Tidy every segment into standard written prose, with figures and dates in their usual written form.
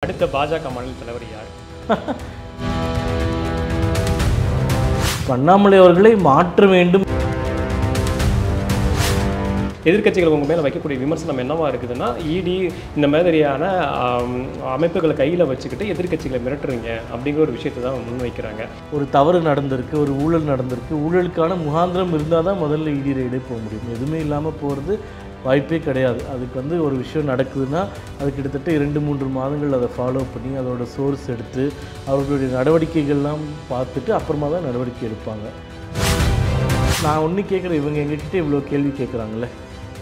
அடுத்த பாஜக மாநில தலைவர் யார்? அண்ணாமலை அவர்களை மாற்ற வேண்டும். எதிர்க்கட்சிகள் உங்கள் மேலே வைக்கக்கூடிய விமர்சனம் என்னவா இருக்குதுன்னா, இடி இந்த மாதிரியான அமைப்புகளை கையில் வச்சுக்கிட்டு எதிர்க்கட்சிகளை மிரட்டுறீங்க அப்படிங்கிற ஒரு விஷயத்தை தான் முன்வைக்கிறாங்க. ஒரு தவறு நடந்திருக்கு, ஒரு ஊழல் நடந்திருக்கு, ஊழலுக்கான முகாந்திரம் இருந்தால் தான் முதல்ல இடி ரெய்டே போக முடியும். எதுவுமே இல்லாமல் போகிறது வாய்ப்பே கிடையாது. அதுக்கு ஒரு விஷயம் நடக்குதுன்னா அது கிட்டத்தட்ட 2-3 மாதங்கள் அதை ஃபாலோ பண்ணி அதோட சோர்ஸ் எடுத்து அவர்களுடைய நடவடிக்கைகள்லாம் பார்த்துட்டு அப்புறமா தான் நடவடிக்கை எடுப்பாங்க. நான் ஒன்று கேட்குறேன், இவங்க எங்ககிட்ட இவ்வளோ கேள்வி கேட்குறாங்களே.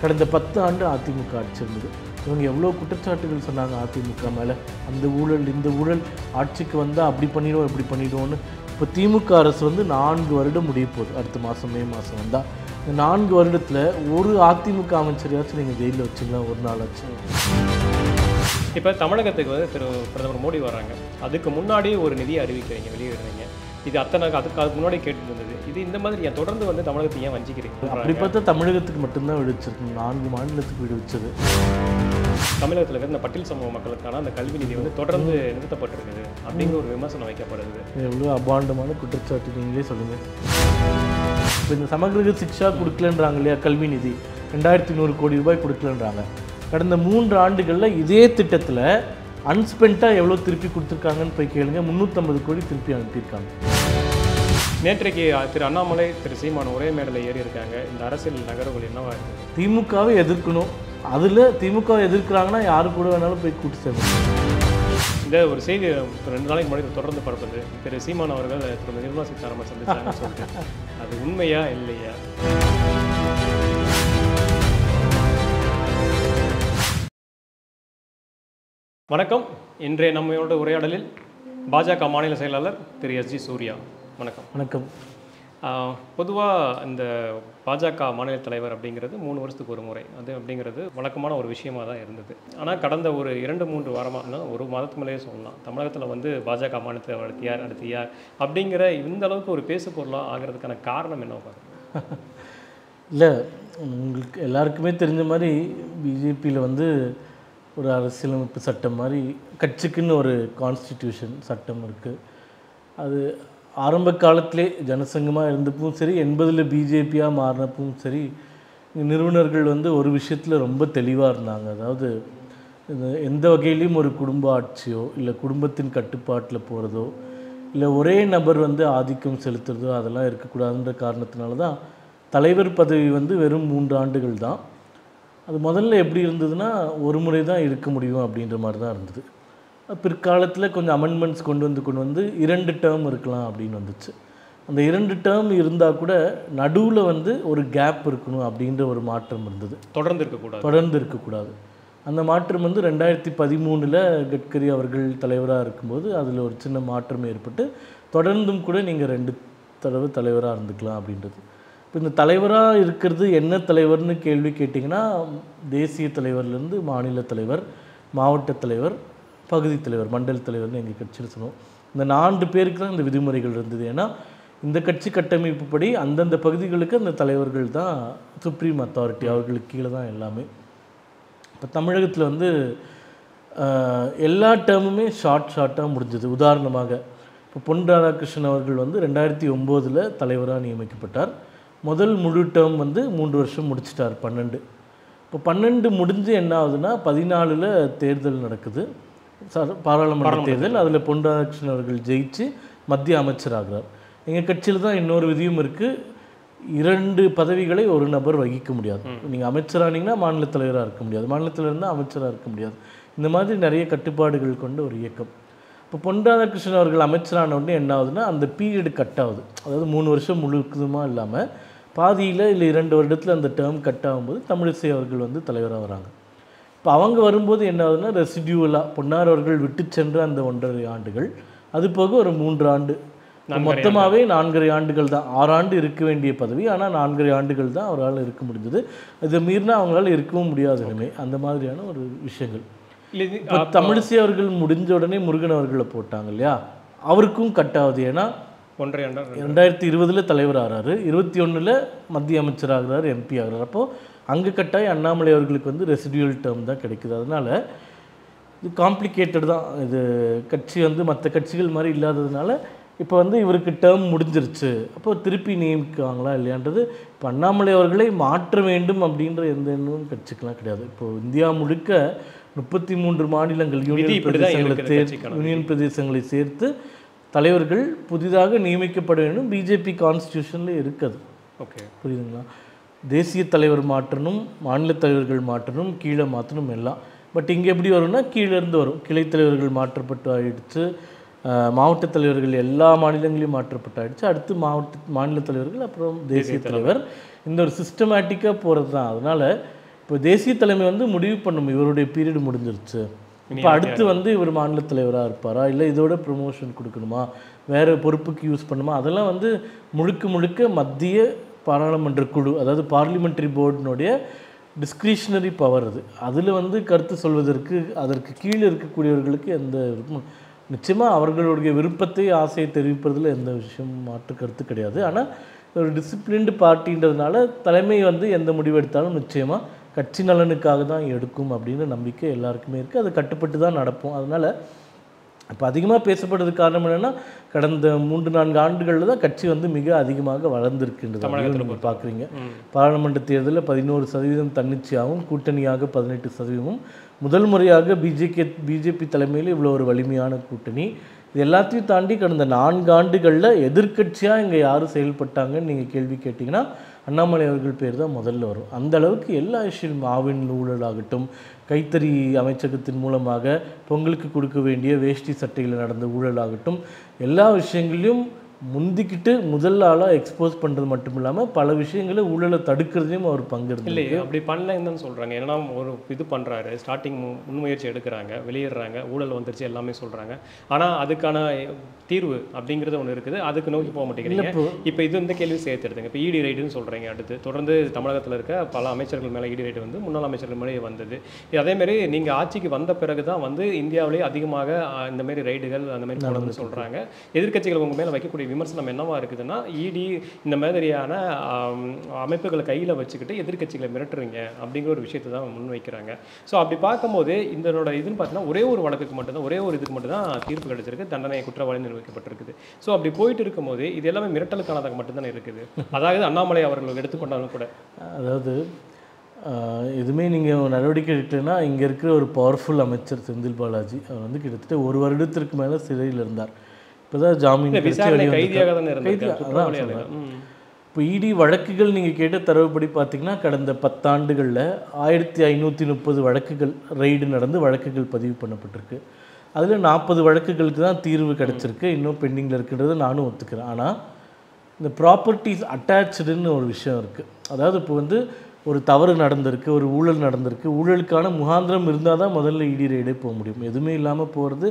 கடந்த 10 ஆண்டு அதிமுக ஆட்சி இருந்தது. இவங்க எவ்வளோ குற்றச்சாட்டுகள் சொன்னாங்க அதிமுக மேலே. அந்த ஊழல் இந்த ஊழல் ஆட்சிக்கு வந்தால் அப்படி பண்ணிடுவோம் இப்படி பண்ணிடுவோன்னு. இப்போ திமுக அரசு 4 வருடம் முடிய போகுது. அடுத்த மாதம் மே மாதம் வந்தால் இந்த 4 வருடத்தில் ஒரு அதிமுக அமைச்சரையாச்சும் நீங்கள் ஜெயிலில் வச்சுங்களா ஒரு நாள் ஆச்சு. இப்போ தமிழகத்துக்கு திரு பிரதமர் மோடி வர்றாங்க. அதுக்கு முன்னாடி ஒரு நிதியை அறிவிக்கிறீங்க, வெளியிடுறீங்க. இது அதுக்கு முன்னாடி கேட்டு இருந்தது. இது இந்த மாதிரி தொடர்ந்து தமிழகத்தை ஏன் வஞ்சிக்கிறீங்க? அப்படி பார்த்தா தமிழகத்துக்கு மட்டும்தான் விடுவிச்சிருக்கு, 4 மாநிலத்துக்கு விடுவிச்சது. தமிழகத்தில் இருக்கிற இந்த பட்டியல் சமூக மக்களுக்கான அந்த கல்வி நிதி தொடர்ந்து நிறுத்தப்பட்டிருக்குது அப்படிங்கிற ஒரு விமர்சனம் வைக்கப்படுது. எவ்வளோ அபாண்டமான குற்றச்சாட்டு நீங்களே சொல்லுங்கள். இப்போ இந்த சமகிர சிக்ஷா கொடுக்கலன்றாங்க இல்லையா, கல்வி நிதி 2100 கோடி ரூபாய் கொடுக்கலன்றாங்க. கடந்த 3 ஆண்டுகளில் இதே திட்டத்தில் அன்ஸ்பென்ட்டாக எவ்வளோ திருப்பி கொடுத்துருக்காங்கன்னு போய் கேளுங்க. 350 கோடி திருப்பி அனுப்பியிருக்காங்க. நேற்றைக்கு திரு அண்ணாமலை, திரு சீமான் ஒரே மேடையில் ஏறி இருக்காங்க. இந்த அரசியல் நகர்வுகள் என்னவா இருக்குது? திமுகவை எதிர்க்கணும். அதில் திமுகவை எதிர்க்கிறாங்கன்னா யாரு கூட வேணாலும் போய் கூட்டு சேர்க்கணும். இந்த ஒரு செய்தி 2 நாளைக்கு முன்னாடி தொடர்ந்து பரப்புது. திரு சீமான் அவர்கள் திரு நிர்மலா சீதாராமன் சந்திச்சாங்கன்னு சொல்லிட்டு, அது உண்மையா இல்லையா? வணக்கம். இன்றைய நம்மளோட உரையாடலில் பாஜக மாநில செயலாளர் திரு எஸ்ஜி சூர்யா. வணக்கம். வணக்கம். பொதுவாக இந்த பாஜக மாநில தலைவர் அப்படிங்கிறது 3 வருஷத்துக்கு ஒரு முறை அது அப்படிங்கிறது வழக்கமான ஒரு விஷயமாக தான் இருந்தது. ஆனால் கடந்த ஒரு 2-3 வாரமாக, ஒரு மாதத்துக்கு மேலேயே சொல்லலாம், தமிழகத்தில் பாஜக மாநில தலைவர் அடுத்து யார் அப்படிங்கிற இந்த அளவுக்கு ஒரு பேசு பொருளாக ஆகிறதுக்கான காரணம் என்ன பாருங்க? இல்லை, உங்களுக்கு எல்லாருக்குமே தெரிஞ்ச மாதிரி பிஜேபியில் ஒரு அரசியலமைப்பு சட்டம் மாதிரி கட்சிக்குன்னு ஒரு கான்ஸ்டிடியூஷன் சட்டம் இருக்குது. அது ஆரம்ப காலத்திலே ஜனசங்கமாக இருந்தப்பவும் சரி, 80ல் பிஜேபியாக மாறினப்பவும் சரி, நிறுவனர்கள் ஒரு விஷயத்தில் ரொம்ப தெளிவாக இருந்தாங்க. அதாவது எந்த வகையிலையும் ஒரு குடும்ப ஆட்சியோ இல்லை குடும்பத்தின் கட்டுப்பாட்டில் போகிறதோ இல்லை ஒரே நபர் ஆதிக்கம் செலுத்துறதோ அதெல்லாம் இருக்கக்கூடாதுன்ற காரணத்தினால தான் தலைவர் பதவி வெறும் 3 ஆண்டுகள் தான். அது முதல்ல எப்படி இருந்ததுன்னா ஒரு முறை தான் இருக்க முடியும் அப்படின்ற மாதிரி தான் இருந்தது. பிற்காலத்தில் கொஞ்சம் அமெண்ட்மெண்ட்ஸ் கொண்டு வந்து 2 டேர்ம் இருக்கலாம் அப்படின்னு வந்துச்சு. அந்த 2 டேர்ம் இருந்தால் கூட நடுவில் ஒரு கேப் இருக்கணும் அப்படின்ற ஒரு மாற்றம் இருந்தது. தொடர்ந்து இருக்கக்கூடாது. அந்த மாற்றம் 2013ல் கட்கரி அவர்கள் தலைவராக இருக்கும்போது அதில் ஒரு சின்ன மாற்றம் ஏற்பட்டு தொடர்ந்தும் கூட நீங்கள் 2 தடவை தலைவராக இருந்துக்கலாம் அப்படின்றது. இப்போ இந்த தலைவராக இருக்கிறது என்ன தலைவர்னு கேள்வி கேட்டிங்கன்னா, தேசிய தலைவர்லேருந்து மாநில தலைவர், மாவட்ட தலைவர், பகுதி தலைவர், மண்டல தலைவர்னு எங்கள் கட்சியில் சொன்னோம். இந்த 4 பேருக்கு தான் இந்த விதிமுறைகள் இருந்தது. ஏன்னா இந்த கட்சி கட்டமைப்புப்படி அந்தந்த பகுதிகளுக்கு அந்த தலைவர்கள் தான் சுப்ரீம் அத்தாரிட்டி, அவர்களுக்கு கீழே தான் எல்லாமே. இப்போ தமிழகத்தில் எல்லா டேர்முமே ஷார்ட்டாக முடிஞ்சது. உதாரணமாக இப்போ பொன் ராதாகிருஷ்ணன் அவர்கள் 2009ல் தலைவராக நியமிக்கப்பட்டார். முதல் முழு டேர்ம் 3 வருஷம் முடிச்சிட்டார், 12. இப்போ 12 முடிஞ்சு என்ன ஆகுதுன்னா 14ல் தேர்தல் நடக்குது, பாராளுமன்ற தேர்தல். அதில் பொன் ராதாகிருஷ்ணன் அவர்கள் ஜெயிச்சு மத்திய அமைச்சராகிறார். எங்கள் கட்சியில் தான் இன்னொரு விதியும் இருக்குது, 2 பதவிகளை ஒரு நபர் வகிக்க முடியாது. நீங்கள் அமைச்சரானீங்கன்னா மாநில தலைவராக இருக்க முடியாது, மாநில தலைவர் இருந்தால் அமைச்சராக இருக்க முடியாது. இந்த மாதிரி நிறைய கட்டுப்பாடுகள் கொண்ட ஒரு இயக்கம். இப்போ பொன் ராதாகிருஷ்ணன் அவர்கள் அமைச்சரான உடனே என்ன ஆகுதுன்னா அந்த பீரியடு கட் ஆகுது. அதாவது 3 வருஷம் முழுக்குதுமா இல்லாமல் பாதியில் இல்லை 2 வருடத்தில் அந்த டேர்ம் கட் ஆகும்போது தமிழிசை அவர்கள் தலைவராக வராங்க. இப்போ அவங்க வரும்போது என்ன ஆகுதுன்னா ரெசிடியூவலாக பொன்னார் அவர்கள் விட்டு சென்ற அந்த 1.5 ஆண்டுகள், அது போக ஒரு 3 ஆண்டு, மொத்தமாகவே 4.5 ஆண்டுகள் தான். 6 ஆண்டு இருக்க வேண்டிய பதவி, ஆனால் 4.5 ஆண்டுகள் தான் அவரால் இருக்க முடிஞ்சது. இதை மீறினா அவங்களால இருக்கவும் முடியாது. இனிமே அந்த மாதிரியான ஒரு விஷயங்கள். தமிழிசை அவர்கள் முடிஞ்ச உடனே முருகன் அவர்களை போட்டாங்க இல்லையா, அவருக்கும் கட் ஆகுது. ஏன்னா 2020ல் தலைவர் ஆகிறாரு, 21ல் மத்திய அமைச்சராகிறார், எம்பி ஆகிறார். அப்போது அங்கே கட்டாயம் அண்ணாமலை அவர்களுக்கு ரெசிடியூவல் டேர்ம் தான் கிடைக்குது. அதனால் இது காம்ப்ளிகேட்டட் தான். இது கட்சி வந்து மற்ற கட்சிகள் மாதிரி இல்லாததுனால இப்போ வந்து இவருக்கு டேர்ம் முடிஞ்சிருச்சு, அப்போ திருப்பி நியமிக்குவாங்களா இல்லையான்றது. இப்போ அண்ணாமலை அவர்களை மாற்ற வேண்டும் அப்படின்ற எந்த எண்ணமும் கட்சிக்கெலாம் கிடையாது. இப்போது இந்தியா முழுக்க 33 மாநிலங்கள் யூனியன் பிரதேசங்களை சேர்த்து தலைவர்கள் புதிதாக நியமிக்கப்பட வேண்டும். பிஜேபி கான்ஸ்டியூஷனில் இருக்குது. ஓகே, புரியுதுங்களா? தேசிய தலைவர் மாற்றணும், மாநில தலைவர்கள் மாற்றணும், கீழே மாற்றணும் எல்லாம். பட் இங்கே எப்படி வரும்னா கீழேருந்து வரும். கிளை தலைவர்கள் மாற்றப்பட்டு ஆயிடுச்சு, மாவட்ட தலைவர்கள் எல்லா மாநிலங்களையும் மாற்றப்பட்டு ஆயிடுச்சு, அடுத்து மாநில தலைவர்கள், அப்புறம் தேசிய தலைவர். இந்த ஒரு சிஸ்டமேட்டிக்காக போகிறது தான். அதனால் இப்போ தேசிய தலைமை வந்து முடிவு பண்ணும் இவருடைய பீரியட் முடிஞ்சிருச்சு, இப்போ அடுத்து வந்து இவர் மாநில தலைவராக இருப்பாரா, இல்லை இதோட ப்ரொமோஷன் கொடுக்கணுமா, வேறு பொறுப்புக்கு யூஸ் பண்ணுமா, அதெல்லாம் வந்து முழுக்க மத்திய பாராளுமன்ற குழு, அதாவது பார்லிமெண்ட்ரி போர்டினுடைய டிஸ்கிரிஷனரி பவர். அதில் வந்து கருத்து சொல்வதற்கு அதற்கு கீழே இருக்கக்கூடியவர்களுக்கு எந்த நிச்சயமாக அவர்களுடைய விருப்பத்தை ஆசையை தெரிவிப்பதில் எந்த விஷயமும் மாற்று கருத்து கிடையாது. ஆனால் ஒரு டிசிப்ளின்டு பார்ட்டின்றதுனால தலைமை வந்து எந்த முடிவு எடுத்தாலும் நிச்சயமாக கட்சி நலனுக்காக தான் எடுக்கும் அப்படின்னு நம்பிக்கை எல்லாருக்குமே இருக்குது. அது கட்டுப்பட்டு தான் நடப்போம். அதனால் இப்போ அதிகமாக பேசப்படுறதுக்கு காரணம் என்னென்னா கடந்த 3-4 ஆண்டுகளில் தான் கட்சி வந்து மிக அதிகமாக வளர்ந்துருக்குன்றது நீங்கள் பார்க்குறீங்க. பாராளுமன்ற தேர்தலில் 11% தன்னிச்சையாகவும் கூட்டணியாக 18%. முதல் முறையாக பிஜேபி தலைமையில் இவ்வளோ ஒரு வலிமையான கூட்டணி. இது எல்லாத்தையும் தாண்டி கடந்த 4 ஆண்டுகளில் எதிர்க்கட்சியாக இங்கே யார் செயல்பட்டாங்கன்னு நீங்கள் கேள்வி கேட்டிங்கன்னா அண்ணாமலை அவர்கள் பேர் தான் முதல்ல வரும். அந்த அளவுக்கு எல்லா விஷயம், ஆவின் ஊழலாகட்டும், கைத்தறி அமைச்சகத்தின் மூலமாக பொங்கலுக்கு கொடுக்க வேண்டிய வேஷ்டி சட்டையில் நடந்த ஊழலாகட்டும், எல்லா விஷயங்களையும் முந்திக்கிட்டு முதல் ஆளாக எக்ஸ்போஸ் பண்ணுறது மட்டும் இல்லாமல் பல விஷயங்களை ஊழலை தடுக்கிறதையும் அவர் பங்கு இருக்கு. இல்லை, அப்படி பண்ணலன்னு தான் சொல்கிறாங்க. ஏன்னா ஒரு இது பண்ணுறாரு, ஸ்டார்டிங் முன்முயற்சி எடுக்கிறாங்க, வெளியிடுறாங்க, ஊழல் வந்துருச்சு எல்லாமே சொல்கிறாங்க. ஆனால் அதுக்கான தீர்வு அப்படிங்கிறது ஒன்று இருக்குது, அதுக்கு நோக்கி போக மாட்டேங்கிறீங்க. இப்போ இது இந்த கேள்வி சேர்த்து எடுத்துங்க. இப்போ இடி ரைடுன்னு சொல்கிறீங்க. அடுத்து தொடர்ந்து தமிழகத்தில் இருக்க பல அமைச்சர்கள் மேலே இடி ரைடு வந்து முன்னாள் அமைச்சர்கள் மேலே வந்தது. அதேமாரி நீங்கள் ஆட்சிக்கு வந்த பிறகு தான் வந்து இந்தியாவிலே அதிகமாக இந்தமாரி ரைடுகள் அந்தமாரி தொடர்ந்து சொல்கிறாங்க. எதிர்க்கட்சிகள் உங்கள் மேலே வைக்கக்கூடிய விமர்சனம் என்னவா இருக்குதுன்னா, இடி இந்த மாதிரியான அமைப்புகளை கையில் வச்சுக்கிட்டு எதிர்க்கட்சிகளை மிரட்டுறீங்க அப்படிங்கிற ஒரு விஷயத்தை தான் முன்வைக்கிறாங்க. ஸோ அப்படி பார்க்கும்போது இதனோட இதுன்னு பார்த்தீங்கன்னா ஒரே ஒரு வழக்குக்கு மட்டும்தான், ஒரே ஒரு இதுக்கு மட்டும்தான் தீர்ப்பு கிடைச்சிருக்கு, தண்டனை குற்றவாளி நிரூபிக்கப்பட்டிருக்குது. ஸோ அப்படி போயிட்டு இருக்கும்போது இது எல்லாமே மிரட்டலுக்கானதாக மட்டும்தானே இருக்குது. அதாவது அண்ணாமலை அவர்கள் எடுத்துக்கொண்டாலும் கூட, அதாவது எதுவுமே நீங்கள் நடவடிக்கை எடுக்கலைன்னா இங்கே இருக்கிற ஒரு பவர்ஃபுல் அமைச்சர் செந்தில் பாலாஜி அவர் வந்து கிட்டத்தட்ட 1 வருடத்திற்கு மேலே சிறையில் இருந்தார். இப்போதான் ஜாமீன் கைதியாக தானே இருந்தார். இப்போ இடி வழக்குகள் நீங்கள் கேட்ட தரவுப்படி பார்த்தீங்கன்னா கடந்த 10 ஆண்டுகளில் 1530 வழக்குகள் ரைடு நடந்து வழக்குகள் பதிவு பண்ணப்பட்டிருக்கு. அதில் 40 வழக்குகளுக்கு தான் தீர்வு கிடச்சிருக்கு, இன்னும் பெண்டிங்கில் இருக்குன்றது நானும் ஒத்துக்கிறேன். ஆனால் இந்த ப்ராப்பர்ட்டிஸ் அட்டாச்சுடுன்னு ஒரு விஷயம் இருக்குது. அதாவது இப்போ வந்து ஒரு தவறு நடந்திருக்கு, ஒரு ஊழல் நடந்திருக்கு, ஊழலுக்கான முகாந்திரம் இருந்தால் தான் முதல்ல இடி ரைடே போக முடியும். எதுவுமே இல்லாமல் போகிறது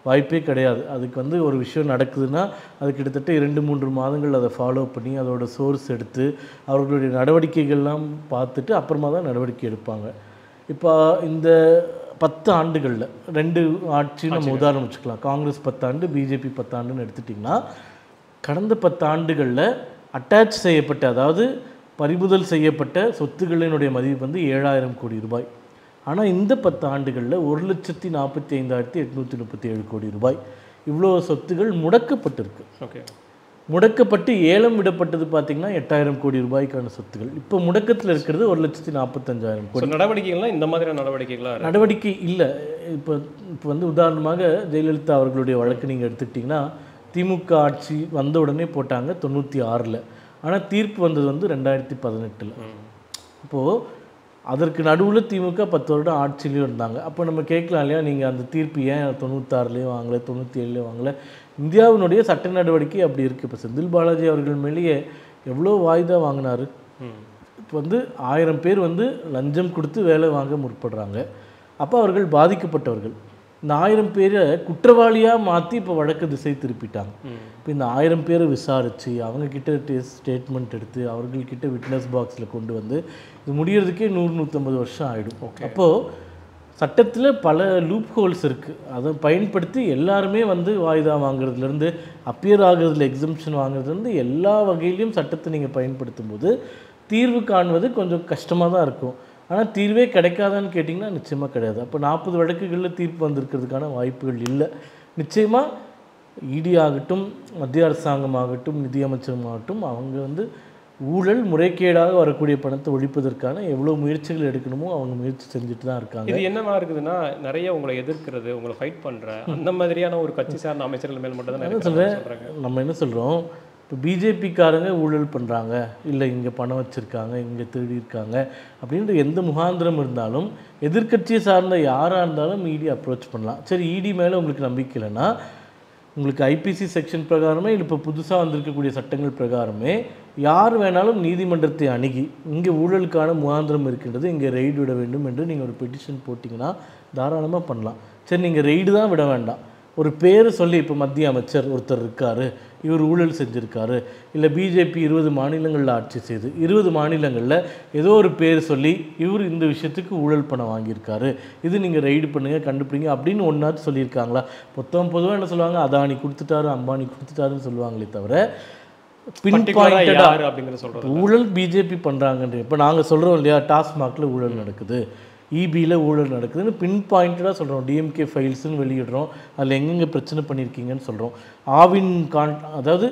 வாய்ப்பே கிடையாது. அதுக்கு வந்து ஒரு விஷயம் நடக்குதுன்னா அது கிட்டத்தட்ட 2-3 மாதங்கள் அதை ஃபாலோ பண்ணி அதோட சோர்ஸ் எடுத்து அவர்களுடைய நடவடிக்கைகள்லாம் பார்த்துட்டு அப்புறமா தான் நடவடிக்கை எடுப்பாங்க. இப்போ இந்த 10 ஆண்டுகளில் 2 ஆட்சி நம்ம உதாரணம் வச்சுக்கலாம். காங்கிரஸ் 10 ஆண்டு, பிஜேபி 10 ஆண்டுன்னு எடுத்துட்டிங்கன்னா கடந்த 10 ஆண்டுகளில் அட்டாச் செய்யப்பட்ட, அதாவது பறிமுதல் செய்யப்பட்ட சொத்துக்களினுடைய மதிப்பு வந்து 7000 கோடி ரூபாய். ஆனால் இந்த 10 ஆண்டுகளில் 1,45,837 கோடி ரூபாய் இவ்வளோ சொத்துகள் முடக்கப்பட்டிருக்கு. ஓகே, முடக்கப்பட்டு ஏலம் விடப்பட்டது பார்த்திங்கன்னா 8000 கோடி ரூபாய்க்கான சொத்துகள். இப்போ முடக்கத்தில் இருக்கிறது 1,45,000 கோடி. நடவடிக்கைகள்லாம் இந்த மாதிரியான நடவடிக்கை இல்லை. இப்போ வந்து உதாரணமாக ஜெயலலிதா அவர்களுடைய வழக்கு நீங்கள் எடுத்துக்கிட்டிங்கன்னா திமுக ஆட்சி வந்த உடனே போட்டாங்க 96. ஆனால் தீர்ப்பு வந்தது வந்து 2018. இப்போது அதற்கு நடுவில் திமுக 10 வருடம் ஆட்சியிலையும் இருந்தாங்க. அப்போ நம்ம கேட்கலாம் இல்லையா, நீங்கள் அந்த தீர்ப்பு ஏன் 96 வாங்கலை, 97 வாங்கலை? இந்தியாவினுடைய சட்ட நடவடிக்கை அப்படி இருக்குது. இப்போ செந்தில் பாலாஜி அவர்கள் மேலேயே எவ்வளோ வாய்தா வாங்கினார். இப்போ வந்து 1000 பேர் வந்து லஞ்சம் கொடுத்து வேலை வாங்க முற்படுறாங்க. அப்போ அவர்கள் பாதிக்கப்பட்டவர்கள். இந்த 1000 பேரை குற்றவாளியாக மாற்றி இப்போ வழக்கு திசை திருப்பிட்டாங்க. இப்போ இந்த 1000 பேரை விசாரித்து அவங்கக்கிட்ட ஸ்டேட்மெண்ட் எடுத்து அவர்கள்கிட்ட விட்னஸ் பாக்ஸில் கொண்டு வந்து இது முடியறதுக்கே 100-150 வருஷம் ஆகிடும். அப்போது சட்டத்தில் பல லூப் ஹோல்ஸ் இருக்குது. அதை பயன்படுத்தி எல்லாருமே வந்து வாய்தா வாங்குறதுலேருந்து அப்பியர் ஆகிறதுல எக்ஸம்ஷன் வாங்குறதுலேருந்து எல்லா வகையிலையும் சட்டத்தை நீங்கள் பயன்படுத்தும் போது தீர்வு காண்பது கொஞ்சம் கஷ்டமாக தான் இருக்கும். ஆனால் தீர்வே கிடைக்காதான்னு கேட்டிங்கன்னா நிச்சயமாக கிடையாது. அப்போ 40 வழக்குகளில் தீர்ப்பு வந்திருக்கிறதுக்கான வாய்ப்புகள் இல்லை. நிச்சயமாக இடி ஆகட்டும், மத்திய அரசாங்கமாகட்டும், நிதியமைச்சருமாகட்டும், அவங்க வந்து ஊழல் முறைகேடாக வரக்கூடிய பணத்தை ஒழிப்பதற்கான எவ்வளோ முயற்சிகள் எடுக்கணுமோ அவங்க முயற்சி செஞ்சுட்டு தான் இருக்காங்க. இது என்னவா இருக்குதுன்னா, நிறைய உங்களை எதிர்க்கிறது, உங்களை ஃபைட் பண்ணுற அந்த மாதிரியான ஒரு கட்சி சார்ந்த அமைச்சர்கள் மேல் மட்டும் தான் சொல்கிறேன். நம்ம என்ன சொல்கிறோம், இப்போ பிஜேபிக்காரங்க ஊழல் பண்ணுறாங்க, இல்லை இங்கே பணம் வச்சுருக்காங்க, இங்கே திருடி இருக்காங்க அப்படின்ற எந்த முகாந்திரம் இருந்தாலும் எதிர்க்கட்சியை சார்ந்த யாராக இருந்தாலும் இடி அப்ரோச் பண்ணலாம். சரி, இடி மேலே உங்களுக்கு நம்பிக்கை இல்லைன்னா உங்களுக்கு ஐபிசி செக்ஷன் பிரகாரமே இல்லை இப்போ புதுசாக வந்திருக்கக்கூடிய சட்டங்கள் பிரகாரமே யார் வேணாலும் நீதிமன்றத்தை அணுகி இங்கே ஊழலுக்கான முகாந்திரம் இருக்கின்றது, இங்கே ரெய்டு விட வேண்டும் என்று நீங்கள் ஒரு பெட்டிஷன் போட்டிங்கன்னா தாராளமாக பண்ணலாம். சரி, நீங்கள் ரெய்டு தான் விட வேண்டாம், ஒரு பேர் சொல்லி இப்போ மத்திய அமைச்சர் ஒருத்தர் இருக்கார், இவர் ஊழல் செஞ்சுருக்காரு, இல்லை பிஜேபி 20 மாநிலங்களில் ஆட்சி செய்து 20 மாநிலங்களில் ஏதோ ஒரு பேர் சொல்லி இவர் இந்த விஷயத்துக்கு ஊழல் பணம் வாங்கியிருக்காரு, இது நீங்கள் ரெய்டு பண்ணுங்கள் கண்டுபிடிங்க அப்படின்னு ஒன்றாச்சும் சொல்லியிருக்காங்களா? பொதுவாக என்ன சொல்லுவாங்க, அதானி கொடுத்துட்டாரு, அம்பானி கொடுத்துட்டாருன்னு சொல்லுவாங்களே தவிர பின் பாயிண்டடாக அப்படிங்கிற சொல்கிறது ஊழல் பிஜேபி பண்ணுறாங்கன்ற. இப்போ நாங்கள் சொல்கிறோம் இல்லையா, டாஸ்மாகில் ஊழல் நடக்குது, இபியில் ஊழல் நடக்குதுன்னு பின் பாயிண்டடாக சொல்கிறோம், டிஎம்கே ஃபைல்ஸ்ன்னு வெளியிடுறோம், அதில் எங்கெங்கே பிரச்சனை பண்ணியிருக்கீங்கன்னு சொல்கிறோம். அதாவது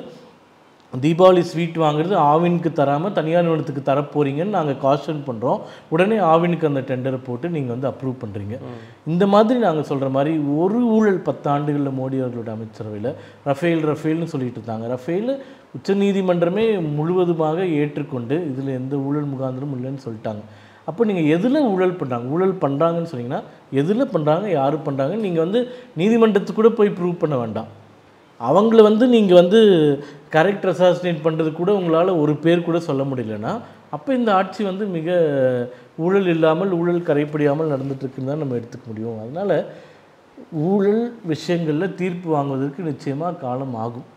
தீபாவளி ஸ்வீட் வாங்குறது ஆவினுக்கு தராமல் தனியார் நிறுவனத்துக்கு தரப்போகிறீங்கன்னு நாங்கள் காஷன் பண்ணுறோம். உடனே ஆவினுக்கு அந்த டெண்டரை போட்டு நீங்கள் வந்து அப்ரூவ் பண்ணுறீங்க. இந்த மாதிரி நாங்கள் சொல்கிற மாதிரி ஒரு ஊழல் 10 ஆண்டுகளில் மோடி அவர்களோட அமைச்சரவையில் ரஃபேல்னு சொல்லிட்டு இருந்தாங்க. ரஃபேல் உச்சநீதிமன்றமே முழுவதுமாக ஏற்றுக்கொண்டு இதில் எந்த ஊழல் முகாந்திரமும் இல்லைன்னு சொல்லிட்டாங்க. அப்போ நீங்கள் எதில் ஊழல் பண்ணுறாங்க, ஊழல் பண்ணுறாங்கன்னு சொன்னீங்கன்னா எதில் பண்ணுறாங்க, யார் பண்ணுறாங்கன்னு நீங்கள் வந்து நீதிமன்றத்துக்கு கூட போய் ப்ரூவ் பண்ண வேண்டாம். அவங்கள வந்து நீங்கள் வந்து கேரக்டர் அசாசினேட் பண்ணுறது கூட உங்களால் ஒரு பேர் கூட சொல்ல முடியலன்னா அப்போ இந்த ஆட்சி வந்து மிக ஊழல் இல்லாமல் ஊழல் கரைப்படியாமல் நடந்துட்டுருக்குன்னு தான் நம்ம எடுத்துக்க முடியும். அதனால் ஊழல் விஷயங்களில் தீர்ப்பு வாங்குவதற்கு நிச்சயமாக காலம் ஆகும்.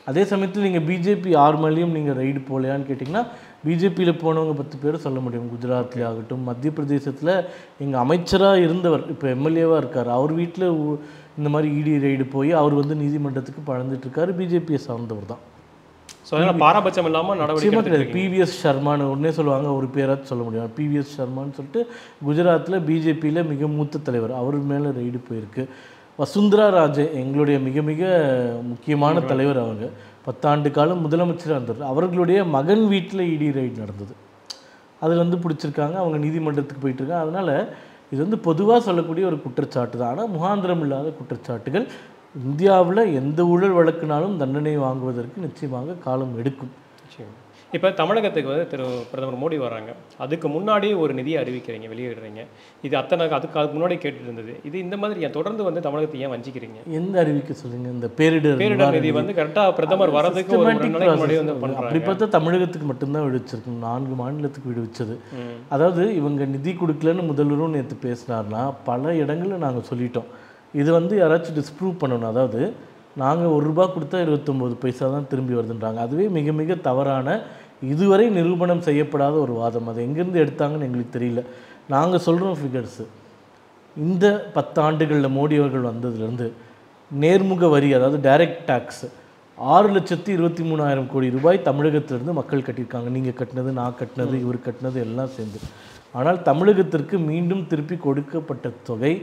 அதே சமயத்தில் நீங்கள் பிஜேபி 6 மேலேயும் நீங்கள் ரைடு போகலையான்னு கேட்டிங்கன்னா பிஜேபியில் போனவங்க 10 பேர் சொல்ல முடியும். குஜராத்லேயே ஆகட்டும், மத்திய பிரதேசத்தில் எங்கள் அமைச்சராக இருந்தவர் இப்போ எம்எல்ஏவாக இருக்கார், அவர் வீட்டில் இந்த மாதிரி இடி ரைடு போய் அவர் வந்து நீதிமன்றத்துக்கு பழந்துட்டுருக்காரு, பிஜேபியை சார்ந்தவர் தான். ஸோ அதனால் பாரபட்சம் இல்லாமல் நடவடிக்கை கிடையாது. பிவிஎஸ் சர்மான்னு ஒன்றே சொல்லுவாங்க, ஒரு பேராக சொல்ல முடியும். பிவிஎஸ் சர்மான்னு சொல்லிட்டு குஜராத்தில் பிஜேபியில் மிக மூத்த தலைவர், அவர் மேலே ரைடு போயிருக்கு. வசுந்தரா ராஜே எங்களுடைய மிக மிக முக்கியமான தலைவர், அவங்க 10 ஆண்டு காலம் முதலமைச்சராக இருந்தார். அவர்களுடைய மகன் வீட்டில் இடி ரைடு நடந்தது, அதில் வந்து பிடிச்சிருக்காங்க, அவங்க நீதிமன்றத்துக்கு போயிட்டுருக்காங்க. அதனால் இது வந்து பொதுவாக சொல்லக்கூடிய ஒரு குற்றச்சாட்டு தான். ஆனால் முகாந்திரம் இல்லாத குற்றச்சாட்டுகள் இந்தியாவில் எந்த ஊழல் வழக்குனாலும் தண்டனை வாங்குவதற்கு நிச்சயமாக காலம் எடுக்கும். இப்போ தமிழகத்துக்கு வந்து பிரதமர் மோடி வராங்க, அதுக்கு முன்னாடி ஒரு நிதியை அறிவிக்கிறீங்க, வெளியிடுறீங்க, இது அதுக்கு முன்னாடி கேட்டுட்டு இருந்தது. இது இந்த மாதிரி தொடர்ந்து வந்து தமிழகத்தை ஏன் வஞ்சிக்கிறீங்க? எந்த அறிவிக்க சொல்லுங்க? இந்த பேரிடர் நிதி வந்து கரெக்டாக பிரதமர் வரதுக்கு முன்னாடி வந்து பண்ணுறாங்க. அப்படி பார்த்தா தமிழகத்துக்கு மட்டும்தான் விடுவிச்சிருக்கு, 4 மாநிலத்துக்கு விடுவிச்சது. அதாவது இவங்க நிதி கொடுக்கலன்னு முதல்வரும் நேற்று பேசினார்னா பல இடங்களில் நாங்கள் சொல்லிட்டோம். இது வந்து யாராச்சும் டிஸ்ப்ரூவ் பண்ணணும். அதாவது நாங்கள் ₹1 கொடுத்தா 29 பைசா தான் திரும்பி வருதுன்றாங்க. அதுவே மிக மிக தவறான, இதுவரை நிரூபணம் செய்யப்படாத ஒரு வாதம். அது எங்கேருந்து எடுத்தாங்கன்னு எங்களுக்கு தெரியல. நாங்கள் சொல்கிறோம் ஃபிகர்ஸு. இந்த 10 ஆண்டுகளில் மோடி அவர்கள் வந்ததுலேருந்து நேர்முக வரி, அதாவது டைரக்ட் டேக்ஸ் 6,23,000 கோடி ரூபாய் தமிழகத்திலிருந்து மக்கள் கட்டியிருக்காங்க. நீங்கள் கட்டினது, நான் கட்டினது, இவர் கட்டினது எல்லாம் சேர்ந்து. ஆனால் தமிழகத்திற்கு மீண்டும் திருப்பி கொடுக்கப்பட்ட தொகை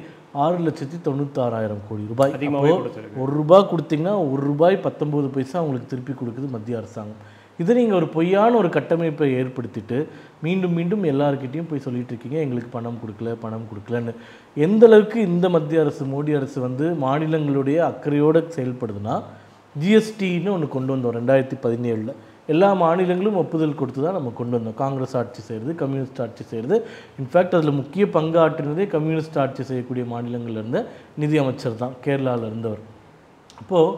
6,96,000 கோடி ரூபாய். ₹1 கொடுத்தீங்கன்னா ₹1 19 பைசா அவங்களுக்கு திருப்பி கொடுக்குது மத்திய அரசாங்கம். இதை நீங்கள் ஒரு பொய்யான ஒரு கட்டமைப்பை ஏற்படுத்திட்டு மீண்டும் மீண்டும் எல்லாருக்கிட்டையும் போய் சொல்லிட்டு இருக்கீங்க, எங்களுக்கு பணம் கொடுக்கலன்னு. எந்த அளவுக்கு இந்த மத்திய அரசு, மோடி அரசு வந்து மாநிலங்களுடைய அக்கறையோடு செயல்படுதுன்னா, ஜிஎஸ்டின்னு ஒன்று கொண்டு வந்தோம் 2017. எல்லா மாநிலங்களும் ஒப்புதல் கொடுத்து தான் நம்ம கொண்டு வந்தோம். காங்கிரஸ் ஆட்சி செய்கிறது, கம்யூனிஸ்ட் ஆட்சி செய்கிறது. இன்ஃபேக்ட் அதில் முக்கிய பங்காற்றினதே கம்யூனிஸ்ட் ஆட்சி செய்யக்கூடிய மாநிலங்களில் இருந்த நிதி அமைச்சர் தான், கேரளாவில் இருந்தவர். அப்போது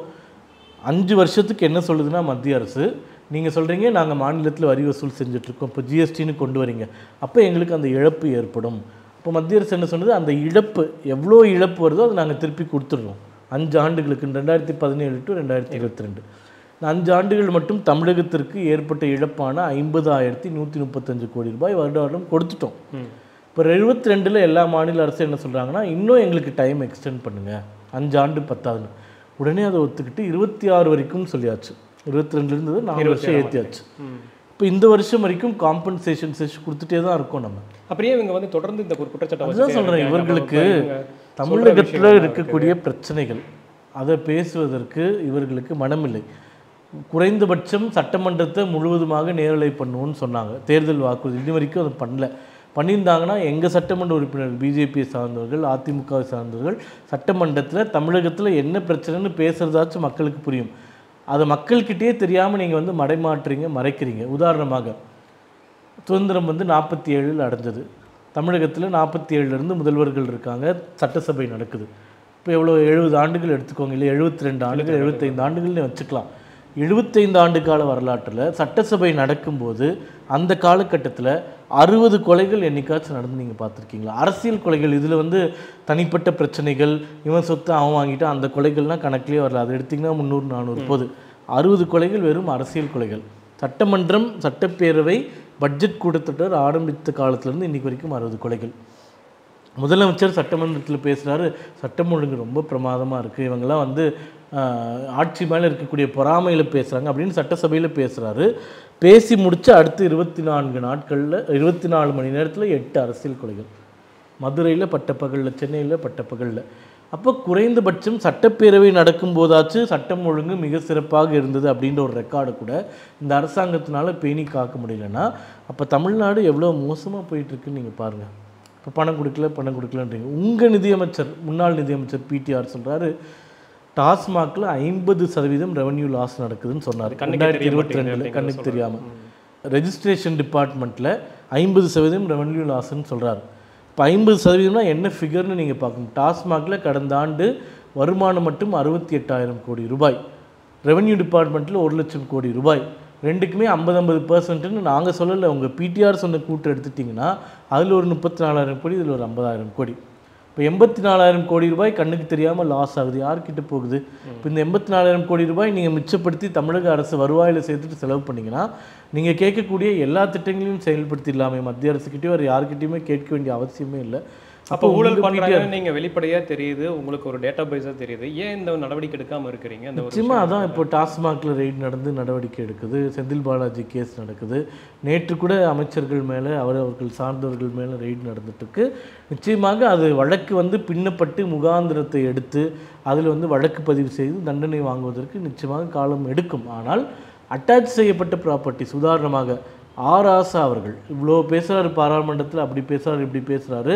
5 வருஷத்துக்கு என்ன சொல்லுதுன்னா மத்திய அரசு, நீங்கள் சொல்கிறீங்க நாங்கள் மாநிலத்தில் வரி வசூல் செஞ்சிட்ருக்கோம், இப்போ ஜிஎஸ்டின்னு கொண்டு வரீங்க, அப்போ எங்களுக்கு அந்த இழப்பு ஏற்படும். இப்போ மத்திய அரசு என்ன சொன்னது, அந்த இழப்பு எவ்வளோ இழப்பு வருதோ அதை நாங்கள் திருப்பி கொடுத்துட்றோம் 5 ஆண்டுகளுக்கு, 2017 to 2022. 5 ஆண்டுகள் மட்டும் தமிழகத்திற்கு ஏற்பட்ட இழப்பான 50,135 கோடி ரூபாய் வருடம் கொடுத்துட்டோம். இப்போ 72 எல்லா மாநில அரசு என்ன சொல்கிறாங்கன்னா, இன்னும் எங்களுக்கு டைம் எக்ஸ்டெண்ட் பண்ணுங்கள், 5 ஆண்டு 10 உடனே அதை ஒத்துக்கிட்டு 26 வரைக்கும் சொல்லியாச்சு. 22 4 வருஷம் ஏற்றியாச்சு. இப்போ இப்போ இந்த வருஷம் வரைக்கும் காம்பன்சேஷன் கொடுத்துட்டே தான் இருக்கோம் நம்ம. அப்படியே இவங்க வந்து தொடர்ந்து இந்த ஒரு குற்றச்சாட்டை அதுதான் சொல்கிறேன், இவர்களுக்கு தமிழகத்தில் இருக்கக்கூடிய பிரச்சனைகள் அதை பேசுவதற்கு இவர்களுக்கு மனமில்லை. குறைந்தபட்சம் சட்டமன்றத்தை முழுவதுமாக நேரலை பண்ணுவோன்னு சொன்னாங்க, தேர்தல் வாக்குறுதி. இது வரைக்கும் அதை பண்ணல. பண்ணியிருந்தாங்கன்னா எங்கள் சட்டமன்ற உறுப்பினர்கள், பிஜேபியை சார்ந்தவர்கள், அதிமுகவை சார்ந்தவர்கள் சட்டமன்றத்தில் தமிழகத்தில் என்ன பிரச்சனைன்னு பேசுகிறதாச்சும் மக்களுக்கு புரியும். அதை மக்கள்கிட்டயே தெரியாமல் நீங்கள் வந்து மடைமாற்றுறீங்க, மறைக்கிறீங்க. உதாரணமாக சுதந்திரம் வந்து 47 அடைஞ்சது. தமிழகத்தில் 47 முதல்வர்கள் இருக்காங்க, சட்டசபை நடக்குது. இப்போ எவ்வளோ 70 ஆண்டுகள் எடுத்துக்கோங்க, இல்லை 72 ஆண்டுகள், 75 ஆண்டுகள்னு வச்சுக்கலாம். 75 ஆண்டு கால வரலாற்றில் சட்டசபை நடக்கும்போது அந்த காலகட்டத்தில் 60 கொலைகள் என்னைக்காச்சும் நடந்து நீங்கள் பார்த்துருக்கீங்களா? அரசியல் கொலைகள். இதில் வந்து தனிப்பட்ட பிரச்சனைகள், இவன் சொத்தை அவன் வாங்கிட்டு அந்த கொலைகள்லாம் கணக்கிலே வரல. அது எடுத்திங்கன்னா 300 400 போது. 60 கொலைகள் வெறும் அரசியல் கொலைகள். சட்டமன்றம், சட்டப்பேரவை, பட்ஜெட் கூட்டத்தொடர் ஆரம்பித்த காலத்திலேருந்து இன்றைக்கு வரைக்கும் 60 கொலைகள். முதலமைச்சர் சட்டமன்றத்தில் பேசுகிறாரு, சட்டம் ஒழுங்கு ரொம்ப பிரமாதமாக இருக்குது, இவங்கெல்லாம் வந்து ஆட்சி மேலே இருக்கக்கூடிய பொறாமையில் பேசுகிறாங்க அப்படின்னு சட்டசபையில் பேசுகிறாரு. பேசி முடித்து அடுத்து 24 நாட்களில் 24 மணி நேரத்தில் 8 அரசியல் கொலைகள். மதுரையில் பட்டப்பகலில், சென்னையில் பட்டப்பகலில். அப்போ குறைந்தபட்சம் சட்டப்பேரவை நடக்கும்போதாச்சும் சட்டம் ஒழுங்கு மிக சிறப்பாக இருந்தது அப்படின்ற ஒரு ரெக்கார்டை கூட இந்த அரசாங்கத்தினால பேணி காக்க முடியலன்னா அப்போ தமிழ்நாடு எவ்வளோ மோசமாக போயிட்டுருக்குன்னு நீங்கள் பாருங்கள். இப்போ பணம் கொடுக்கலன்றீங்க. உங்கள் நிதியமைச்சர், முன்னாள் நிதியமைச்சர் பிடிஆர் சொல்கிறாரு, டாஸ்மாகில் 50% ரெவன்யூ லாஸ் நடக்குதுன்னு சொன்னார் 2022. கண்ணுக்கு தெரியாமல். ரெஜிஸ்ட்ரேஷன் டிபார்ட்மெண்ட்டில் 50% ரெவன்யூ லாஸ்ன்னு சொல்கிறாரு. இப்போ 50%னா என்ன ஃபிகர்னு நீங்கள் பார்க்கணும். டாஸ்மாகில் கடந்த ஆண்டு வருமானம் மட்டும் 68,000 கோடி ரூபாய், ரெவன்யூ டிபார்ட்மெண்ட்டில் 1 லட்சம் கோடி ரூபாய். ரெண்டுக்குமே 50-50%ன்னு நாங்கள் சொல்லலை. உங்கள் பிடிஆர் சொன்ன கூட்டு எடுத்துட்டிங்கன்னா அதில் ஒரு 34,000 கோடி, இதில் ஒரு 50,000 கோடி. இப்போ 84,000 கோடி ரூபாய் கண்ணுக்கு தெரியாமல் லாஸ் ஆகுது. யார்கிட்ட போகுது? இப்போ இந்த 84,000 கோடி ரூபாய் நீங்கள் மிச்சப்படுத்தி தமிழக அரசு வருவாயில் சேர்த்துட்டு செலவு பண்ணிங்கன்னா நீங்கள் கேட்கக்கூடிய எல்லா திட்டங்களையும் செயல்படுத்திடலாமே. மத்திய அரசுக்கிட்டேயோ வேறு யார்கிட்டையுமே கேட்க வேண்டிய அவசியமே இல்லை. அப்போ ஊழல் பண்ணுறாங்கன்னு நீங்கள் வெளிப்படையாக தெரியுது, உங்களுக்கு ஒரு டேட்டா பேஸாக தெரியுது, ஏன் இந்த நடவடிக்கை எடுக்காமல் இருக்கிறீங்க? அந்த நிச்சயமாக அதான் இப்போ டாஸ்மாகில் ரெய்டு நடந்து நடவடிக்கை எடுக்குது, செந்தில் பாலாஜி கேஸ் நடக்குது, நேற்று கூட அமைச்சர்கள் மேலே அவர்கள் சார்ந்தவர்கள் மேலே ரெய்டு நடந்துட்டுருக்கு. நிச்சயமாக அது வழக்கு வந்து பின்னப்பட்டு முகாந்திரத்தை எடுத்து அதில் வந்து வழக்கு பதிவு செய்து தண்டனை வாங்குவதற்கு நிச்சயமாக காலம் எடுக்கும். ஆனால் அட்டாச் செய்யப்பட்ட ப்ராப்பர்ட்டிஸ், உதாரணமாக ஆராசா அவர்கள் இவ்வளோ பேசுகிறாரு பாராளுமன்றத்தில், அப்படி பேசுகிறாரு, இப்படி பேசுகிறாரு.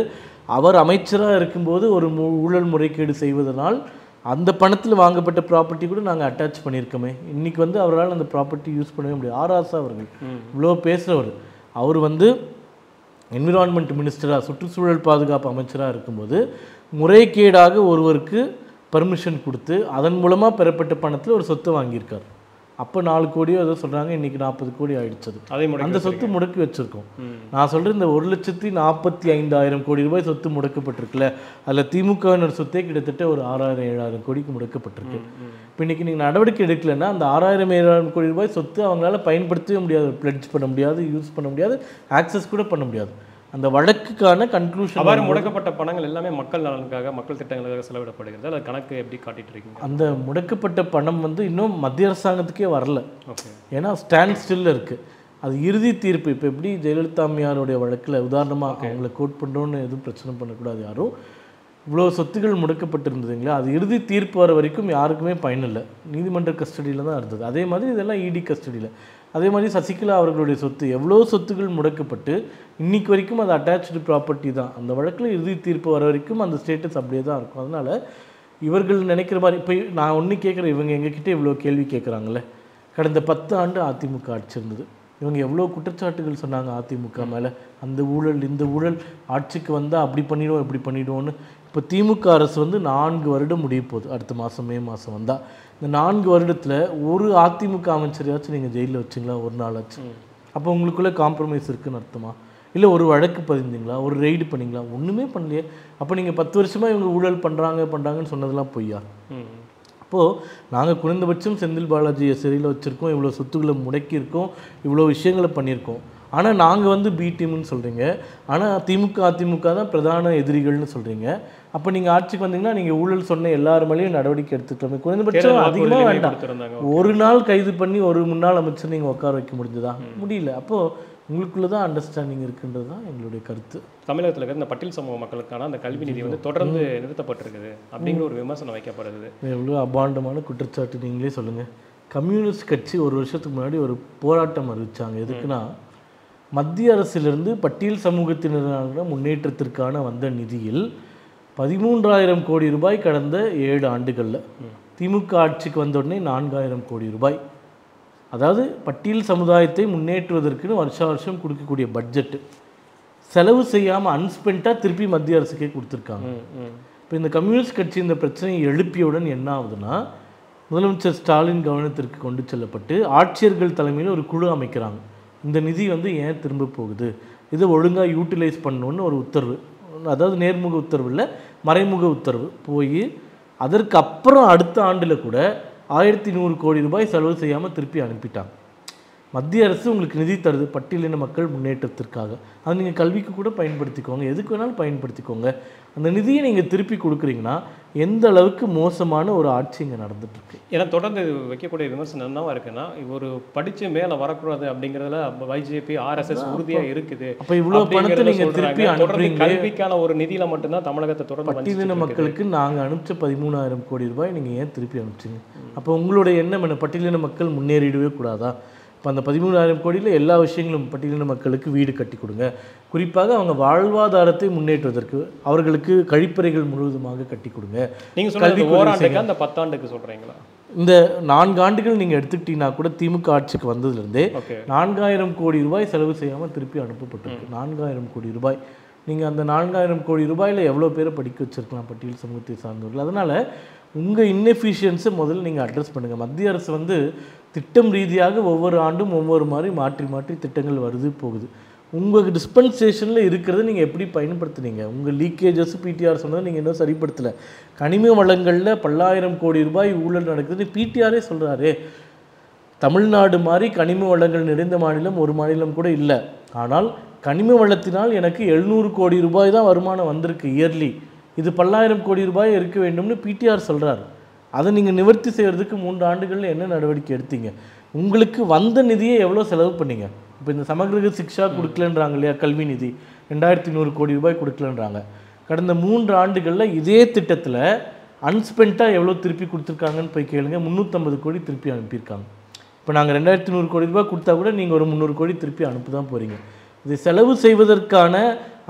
அவர் அமைச்சராக இருக்கும்போது ஒரு ஊழல் முறைகேடு செய்வதனால் அந்த பணத்தில் வாங்கப்பட்ட ப்ராப்பர்ட்டி கூட நாங்கள் அட்டாச் பண்ணியிருக்கோமே. இன்றைக்கி வந்து அவரால் அந்த ப்ராப்பர்ட்டி யூஸ் பண்ணவே முடியாது. ஆராசா அவர்கள் இவ்வளோ பேசுகிறவர், அவர் வந்து என்விரான்மெண்ட் மினிஸ்டராக, சுற்றுச்சூழல் பாதுகாப்பு அமைச்சராக இருக்கும்போது முறைகேடாக ஒருவருக்கு பர்மிஷன் கொடுத்து அதன் மூலமாக பெறப்பட்ட பணத்தில் ஒரு சொத்தை வாங்கியிருக்கார். அப்போ 4 கோடியோ ஏதோ சொல்கிறாங்க, இன்றைக்கி 40 கோடி ஆகிடுச்சது. அந்த சொத்து முடக்கி வச்சுருக்கோம். நான் சொல்கிறேன், இந்த 1,45,000 கோடி ரூபாய் சொத்து முடக்கப்பட்டிருக்குல்ல, அதில் திமுகவினர் சொத்தே கிட்டத்தட்ட ஒரு 6,000-7,000 கோடிக்கு முடக்கப்பட்டிருக்கு. இப்போ இன்றைக்கி நீங்கள் நடவடிக்கை எடுக்கலைன்னா அந்த 6,000-7,000 கோடி ரூபாய் சொத்து அவங்களால பயன்படுத்தவே முடியாது, பிளட்ஜ் பண்ண முடியாது, யூஸ் பண்ண முடியாது, ஆக்சஸ் கூட பண்ண முடியாது. அந்த வழக்குக்கான கன்க்ளூஷன், அவ்வாறு முடக்கப்பட்ட பணங்கள் எல்லாமே மக்கள் நலனுக்காக, மக்கள் திட்டங்களுக்காக செலவிடப்படுகிறது. அது கணக்கு எப்படி காட்டிட்டு இருக்கீங்க? அந்த முடக்கப்பட்ட பணம் வந்து இன்னும் மத்திய அரசாங்கத்துக்கே வரல. ஏன்னா ஸ்டாண்ட் ஸ்டில் இருக்குது. அது இறுதி தீர்ப்பு. இப்போ எப்படி ஜெயலலிதா அம்மையாருடைய வழக்கில் உதாரணமாக அவங்கள கோட் பண்ணுறோன்னு எதுவும் பிரச்சனை பண்ணக்கூடாது யாரும். இவ்வளோ சொத்துகள் முடக்கப்பட்டிருந்ததுங்களா, அது இறுதி தீர்ப்பு வர வரைக்கும் யாருக்குமே பயனில்லை, நீதிமன்ற கஸ்டடியில் தான் இருந்தது. அதே மாதிரி இதெல்லாம் இடி கஸ்டடியில். அதே மாதிரி சசிகலா அவர்களுடைய சொத்து, எவ்வளோ சொத்துகள் முடக்கப்பட்டு இன்றைக்கு வரைக்கும் அது அட்டாச்சு ப்ராப்பர்ட்டி தான். அந்த வழக்கில் இறுதி தீர்ப்பு வர வரைக்கும் அந்த ஸ்டேட்டஸ் அப்படியே தான் இருக்கும். அதனால் இவர்கள் நினைக்கிற மாதிரி இப்போ நான் ஒன்று கேட்குறேன், இவங்க எங்ககிட்ட இவ்வளோ கேள்வி கேட்குறாங்கல்ல. கடந்த 10 ஆண்டு அதிமுக ஆட்சி இருந்தது. இவங்க எவ்வளோ குற்றச்சாட்டுகள் சொன்னாங்க அதிமுக மேலே, அந்த ஊழல் இந்த ஊழல், ஆட்சிக்கு வந்தால் அப்படி பண்ணிவிடுவோம் இப்படி பண்ணிவிடுவோன்னு. இப்போ திமுக அரசு வந்து 4 வருடம் முடிய போகுது. அடுத்த மாதம் மே மாதம் வந்தால் இந்த 4 வருடத்தில் ஒரு அதிமுக அமைச்சரையாச்சும் நீங்கள் ஜெயிலில் வச்சிங்களா? ஒரு நாளாச்சு? அப்போ உங்களுக்குள்ளே காம்ப்ரமைஸ் இருக்குதுன்னு அர்த்தமா? இல்லை ஒரு வழக்கு பதிந்தீங்களா? ஒரு ரெய்டு பண்ணிங்களா? ஒன்றுமே பண்ணலையே. அப்போ நீங்கள் 10 வருஷமாக இவங்க ஊழல் பண்ணுறாங்கன்னு சொன்னதெல்லாம் பொய்யா? அப்போது நாங்கள் குறைந்தபட்சம் செந்தில் பாலாஜியை சிறையில் வச்சுருக்கோம், இவ்வளோ சொத்துக்களை முடக்கியிருக்கோம், இவ்வளோ விஷயங்களை பண்ணியிருக்கோம். ஆனால் நாங்கள் வந்து பி டீம்னு சொல்கிறீங்க, ஆனால் திமுக அதிமுக தான் பிரதான எதிரிகள்னு சொல்கிறீங்க. அப்போ நீங்கள் ஆட்சிக்கு வந்தீங்கன்னா நீங்கள் ஊழல் சொன்ன எல்லார் மேலேயும் நடவடிக்கை எடுத்துக்கிட்டோமே, குறைந்தபட்சம் அதிகமாக வேண்டாம், ஒரு நாள் கைது பண்ணி ஒரு முன்னாள் அமைச்சர் நீங்கள் உட்கார வைக்க முடிஞ்சதா? முடியல. அப்போது உங்களுக்குள்ள தான் அண்டர்ஸ்டாண்டிங் இருக்குன்றது தான் எங்களுடைய கருத்து. தமிழகத்தில் இருக்கிற இந்த பட்டியல் சமூக மக்களுக்கான அந்த கல்வி நிதி வந்து தொடர்ந்து நிறுத்தப்பட்டிருக்குது அப்படிங்கிற ஒரு விமர்சனம் வைக்கப்படுது. எவ்வளோ அபாண்டமான குற்றச்சாட்டு, நீங்களே சொல்லுங்கள். கம்யூனிஸ்ட் கட்சி ஒரு வருஷத்துக்கு முன்னாடி ஒரு போராட்டம் அறிவித்தாங்க. எதுக்குன்னா, மத்திய அரசிலிருந்து பட்டியல் சமூகத்தினரான முன்னேற்றத்திற்கான வந்த நிதியில் 13,000 கோடி ரூபாய் கடந்த 7 ஆண்டுகளில், திமுக ஆட்சிக்கு வந்த உடனே 4,000 கோடி ரூபாய், அதாவது பட்டியல் சமுதாயத்தை முன்னேற்றுவதற்குன்னு வருஷம் கொடுக்கக்கூடிய பட்ஜெட்டு செலவு செய்யாமல் அன்ஸ்பென்ட்டாக திருப்பி மத்திய அரசுக்கே கொடுத்துருக்காங்க. இப்போ இந்த கம்யூனிஸ்ட் கட்சி இந்த பிரச்சனையை எழுப்பியவுடன் என்ன ஆகுதுன்னா, முதலமைச்சர் ஸ்டாலின் கவனத்திற்கு கொண்டு செல்லப்பட்டு ஆட்சியர்கள் தலைமையில் ஒரு குழு அமைக்கிறாங்க. இந்த நிதி வந்து ஏன் திரும்ப போகுது, இதை ஒழுங்காக யூட்டிலைஸ் பண்ணணுன்னு ஒரு உத்தரவு, அதாவது நேர்முக உத்தரவு இல்லை, மறைமுக உத்தரவு போய் அதற்கு அப்புறம் அடுத்த ஆண்டில் கூட 1100 கோடி ரூபாய் செலவு செய்யாமல் திருப்பி அனுப்பிட்டாங்க. மத்திய அரசு உங்களுக்கு நிதி தருது பட்டியலின மக்கள் முன்னேற்றத்திற்காக, அதை நீங்கள் கல்விக்கு கூட பயன்படுத்திக்கோங்க, எதுக்கு வேணாலும் பயன்படுத்திக்கோங்க. அந்த நிதியை நீங்கள் திருப்பி கொடுக்குறீங்கன்னா எந்த அளவுக்கு மோசமான ஒரு ஆட்சி இங்கே நடந்துட்டுருக்கு. ஏன்னா தொடர்ந்து வைக்கக்கூடிய விமர்சனம் என்னவா இருக்குன்னா, ஒரு படித்து மேலே வரக்கூடாது அப்படிங்கிறதுல பிஜேபி RSS உறுதியாக இருக்குது. அப்போ இவ்வளோ பணத்தை நீங்கள் திருப்பி அனுப்புறீங்க, கல்விக்கான ஒரு நிதியில் மட்டும்தான் தமிழகத்தை தொடர்ந்து பட்டியலின மக்களுக்கு நாங்கள் அனுப்பிச்ச 13,000 கோடி ரூபாய் நீங்கள் ஏன் திருப்பி அனுப்பிச்சிங்க? அப்போ உங்களுடைய எண்ணம் என்ன, பட்டியலின மக்கள் முன்னேறிடவே கூடாதா? இப்போ அந்த 13,000 கோடியில் எல்லா விஷயங்களும் பட்டியலின மக்களுக்கு வீடு கட்டி கொடுங்க, குறிப்பாக அவங்க வாழ்வாதாரத்தை முன்னேற்றுவதற்கு அவர்களுக்கு கழிப்பறைகள் முழுவதுமாக கட்டி கொடுங்க. நீங்கள் சொல்றது ஓராண்டுக்கு அந்த 10 ஆண்டுக்கு சொல்கிறீங்களா? இந்த 4 ஆண்டுகள் நீங்கள் எடுத்துக்கிட்டீங்கன்னா கூட திமுக ஆட்சிக்கு வந்ததுலேருந்தே 4,000 கோடி ரூபாய் செலவு செய்யாமல் திருப்பி அனுப்பப்பட்டிருக்கு. 4,000 கோடி ரூபாய். நீங்கள் அந்த 4,000 கோடி ரூபாயில் எவ்வளோ பேரை படிக்க வச்சுருக்கலாம் பட்டியல் சமூகத்தை சார்ந்தவர்கள். அதனால் உங்கள் இன்னெஃபிஷியன்ஸை முதல்ல நீங்கள் அட்ரஸ் பண்ணுங்கள். மத்திய அரசு வந்து திட்டம் ரீதியாக ஒவ்வொரு ஆண்டும் ஒவ்வொரு மாதிரி மாற்றி மாற்றி திட்டங்கள் வருது போகுது. உங்கள் டிஸ்பென்சேஷனில் இருக்கிறத நீங்கள் எப்படி பயன்படுத்துனீங்க? உங்கள் லீக்கேஜஸ் பிடிஆர் சொன்னதை நீங்கள் இன்னும் சரிப்படுத்தலை. கனிம வளங்களில் 10,000 கோடி ரூபாய் ஊழல் நடக்குதுன்னு பிடிஆரே சொல்கிறாரு. தமிழ்நாடு மாதிரி கனிம வளங்கள் நிறைந்த மாநிலம் ஒரு மாநிலம் கூட இல்லை. ஆனால் கனிம வளத்தினால் எனக்கு 700 கோடி ரூபாய் தான் வருமானம் வந்திருக்கு இயர்லி. இது 10,000 கோடி ரூபாய் இருக்க வேண்டும்னு பிடிஆர் சொல்கிறார். அதை நீங்கள் நிவர்த்தி செய்கிறதுக்கு 3 ஆண்டுகளில் என்ன நடவடிக்கை எடுத்தீங்க? உங்களுக்கு வந்த நிதியை எவ்வளோ செலவு பண்ணீங்க? இப்போ இந்த சமகிரக சிக்ஷா கொடுக்கலன்றாங்க இல்லையா, கல்வி நிதி 2,100 கோடி ரூபாய் கொடுக்கலன்றாங்க. கடந்த 3 ஆண்டுகளில் இதே திட்டத்தில் அன்ஸ்பென்ட்டாக எவ்வளோ திருப்பி கொடுத்துருக்காங்கன்னு போய் கேளுங்க. 350 கோடி திருப்பி அனுப்பியிருக்காங்க. இப்போ நாங்கள் 2,100 கோடி ரூபாய் கொடுத்தா கூட நீங்கள் ஒரு 300 கோடி திருப்பி அனுப்ப தான் போகிறீங்க. இதை செலவு செய்வதற்கான